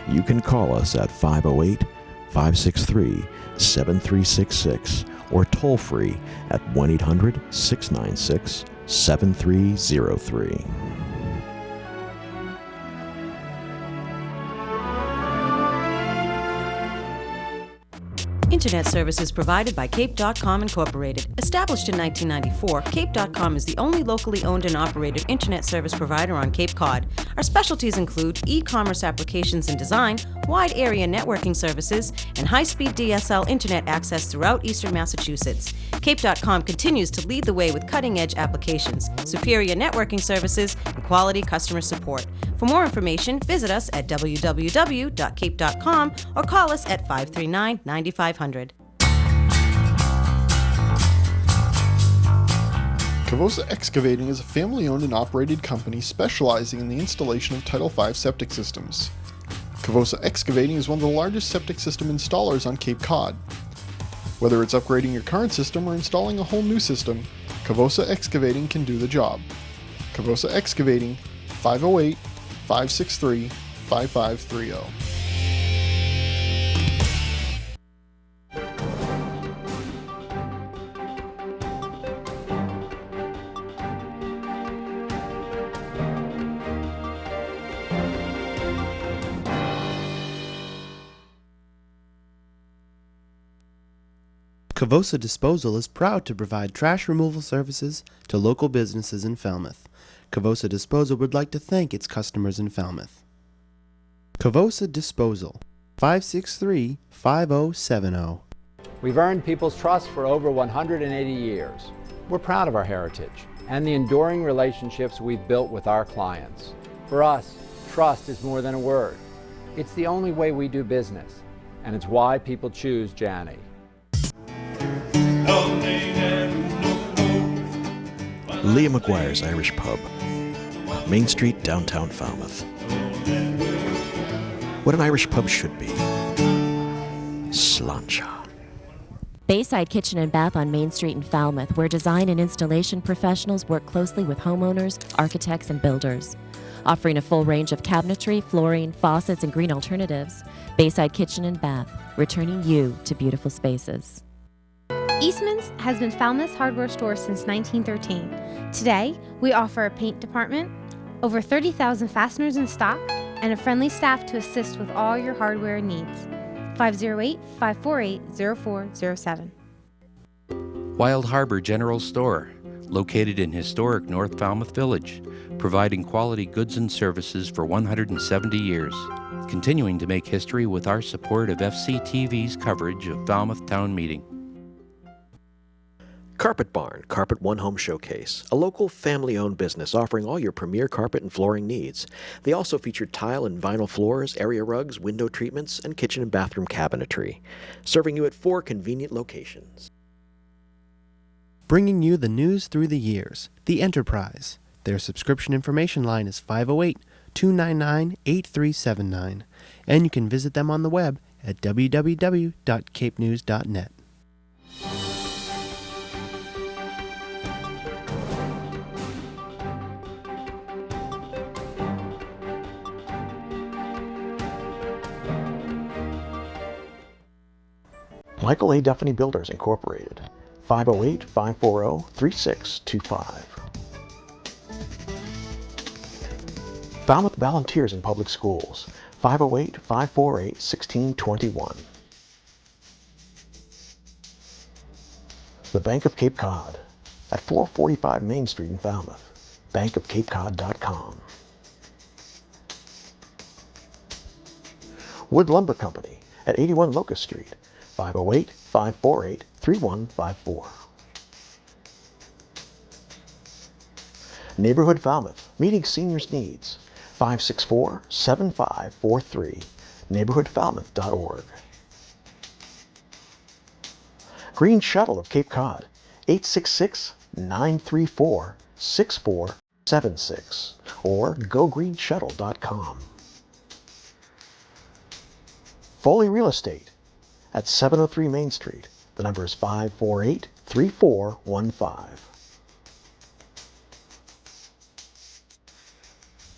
S5: You can call us at 508-563-7366 or toll free at 1-800-696-7303.
S10: Internet services provided by Cape.com Incorporated. Established in 1994, Cape.com is the only locally owned and operated internet service provider on Cape Cod. Our specialties include e-commerce applications and design, wide area networking services, and high-speed DSL internet access throughout eastern Massachusetts. Cape.com continues to lead the way with cutting-edge applications, superior networking services, and quality customer support. For more information, visit us at www.cape.com or call us at 539-9500.
S25: Cavosa Excavating is a family-owned and operated company specializing in the installation of Title V septic systems. Cavosa Excavating is one of the largest septic system installers on Cape Cod. Whether it's upgrading your current system or installing a whole new system, Cavosa Excavating can do the job. Cavosa Excavating, 508-563-5530.
S26: Cavosa Disposal is proud to provide trash removal services to local businesses in Falmouth. Cavosa Disposal would like to thank its customers in Falmouth. Cavosa Disposal, 563-5070.
S27: We've earned people's trust for over 180 years. We're proud of our heritage and the enduring relationships we've built with our clients. For us, trust is more than a word. It's the only way we do business, and it's why people choose Janney.
S5: Leah McGuire's Irish Pub, Main Street, downtown Falmouth. What an Irish pub should be. Sláinte.
S28: Bayside Kitchen and Bath on Main Street in Falmouth, where design and installation professionals work closely with homeowners, architects, and builders. Offering a full range of cabinetry, flooring, faucets, and green alternatives, Bayside Kitchen and Bath, returning you to beautiful spaces.
S29: Eastman's has been Falmouth's hardware store since 1913. Today, we offer a paint department, over 30,000 fasteners in stock, and a friendly staff to assist with all your hardware needs. 508-548-0407.
S30: Wild Harbor General Store, located in historic North Falmouth Village, providing quality goods and services for 170 years. Continuing to make history with our support of FCTV's coverage of Falmouth Town Meeting.
S5: Carpet Barn, Carpet One Home Showcase, a local family-owned business offering all your premier carpet and flooring needs. They also feature tile and vinyl floors, area rugs, window treatments, and kitchen and bathroom cabinetry, serving you at 4 convenient locations.
S26: Bringing you the news through the years, The Enterprise. Their subscription information line is 508-299-8379, and you can visit them on the web at www.capenews.net.
S5: Michael A. Duffany Builders, Incorporated, 508-540-3625. Falmouth Volunteers in Public Schools, 508-548-1621. The Bank of Cape Cod, at 445 Main Street in Falmouth, bankofcapecod.com. Wood Lumber Company, at 81 Locust Street, 508-548-3154. Neighborhood Falmouth, meeting seniors' needs, 564-7543, neighborhoodfalmouth.org. Green Shuttle of Cape Cod, 866-934-6476, or gogreenshuttle.com. Foley Real Estate, at 703 Main Street. The number is 548-3415.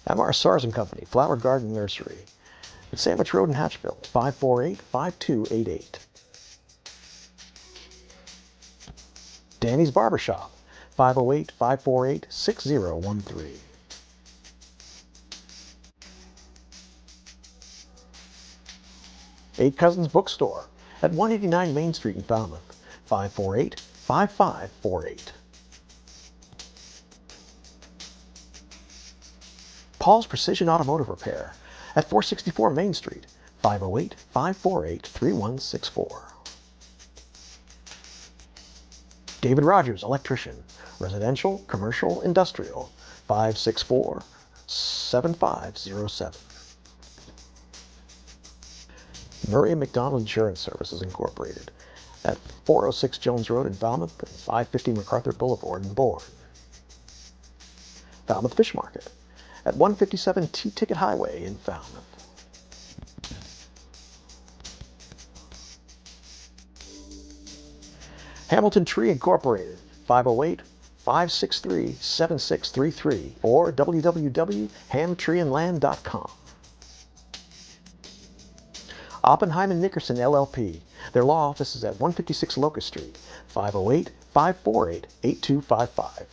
S5: M.R. Sars & Company, Flower Garden Nursery, at Sandwich Road in Hatchville, 548-5288. Danny's Barbershop, 508-548-6013. Eight Cousins Bookstore, at 189 Main Street in Falmouth, 548-5548. Paul's Precision Automotive Repair, at 464 Main Street, 508-548-3164. David Rogers Electrician, Residential, Commercial, Industrial, 564-7507. Murray & McDonald Insurance Services, Incorporated, at 406 Jones Road in Falmouth and 550 MacArthur Boulevard in Bourne. Falmouth Fish Market, at 157 T-Ticket Highway in Falmouth. Hamilton Tree Incorporated, 508-563-7633, or www.hamtreeandland.com. Oppenheim & Nickerson, LLP. Their law office is at 156 Locust Street, 508-548-8255.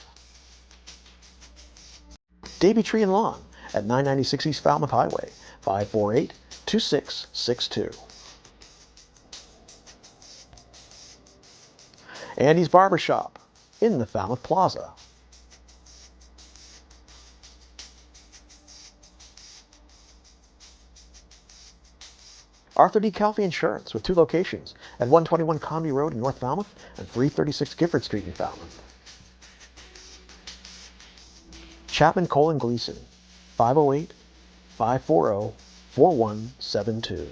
S5: Davy Tree and Lawn, at 996 East Falmouth Highway, 548-2662. Andy's Barbershop, in the Falmouth Plaza. Arthur D. Calfee Insurance, with 2 locations, at 121 Conby Road in North Falmouth and 336 Gifford Street in Falmouth. Chapman Cole & Gleason, 508-540-4172.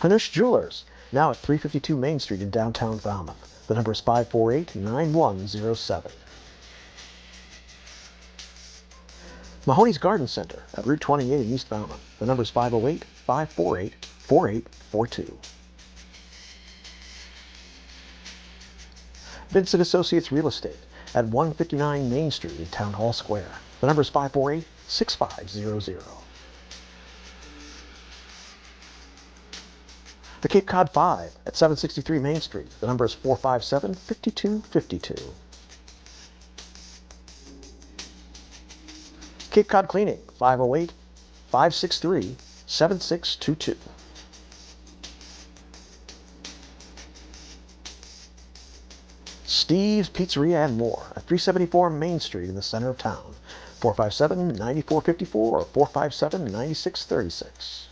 S5: Hanush Jewelers, now at 352 Main Street in downtown Falmouth. The number is 548-9107. Mahoney's Garden Center at Route 28 in East Falmouth. The number is 508-548-4842. Vincent Associates Real Estate at 159 Main Street in Town Hall Square. The number is 548-6500. The Cape Cod 5 at 763 Main Street. The number is 457-5252. Cape Cod Cleaning, 508-563-7622. Steve's Pizzeria and more at 374 Main Street in the center of town, 457-9454 or 457-9636.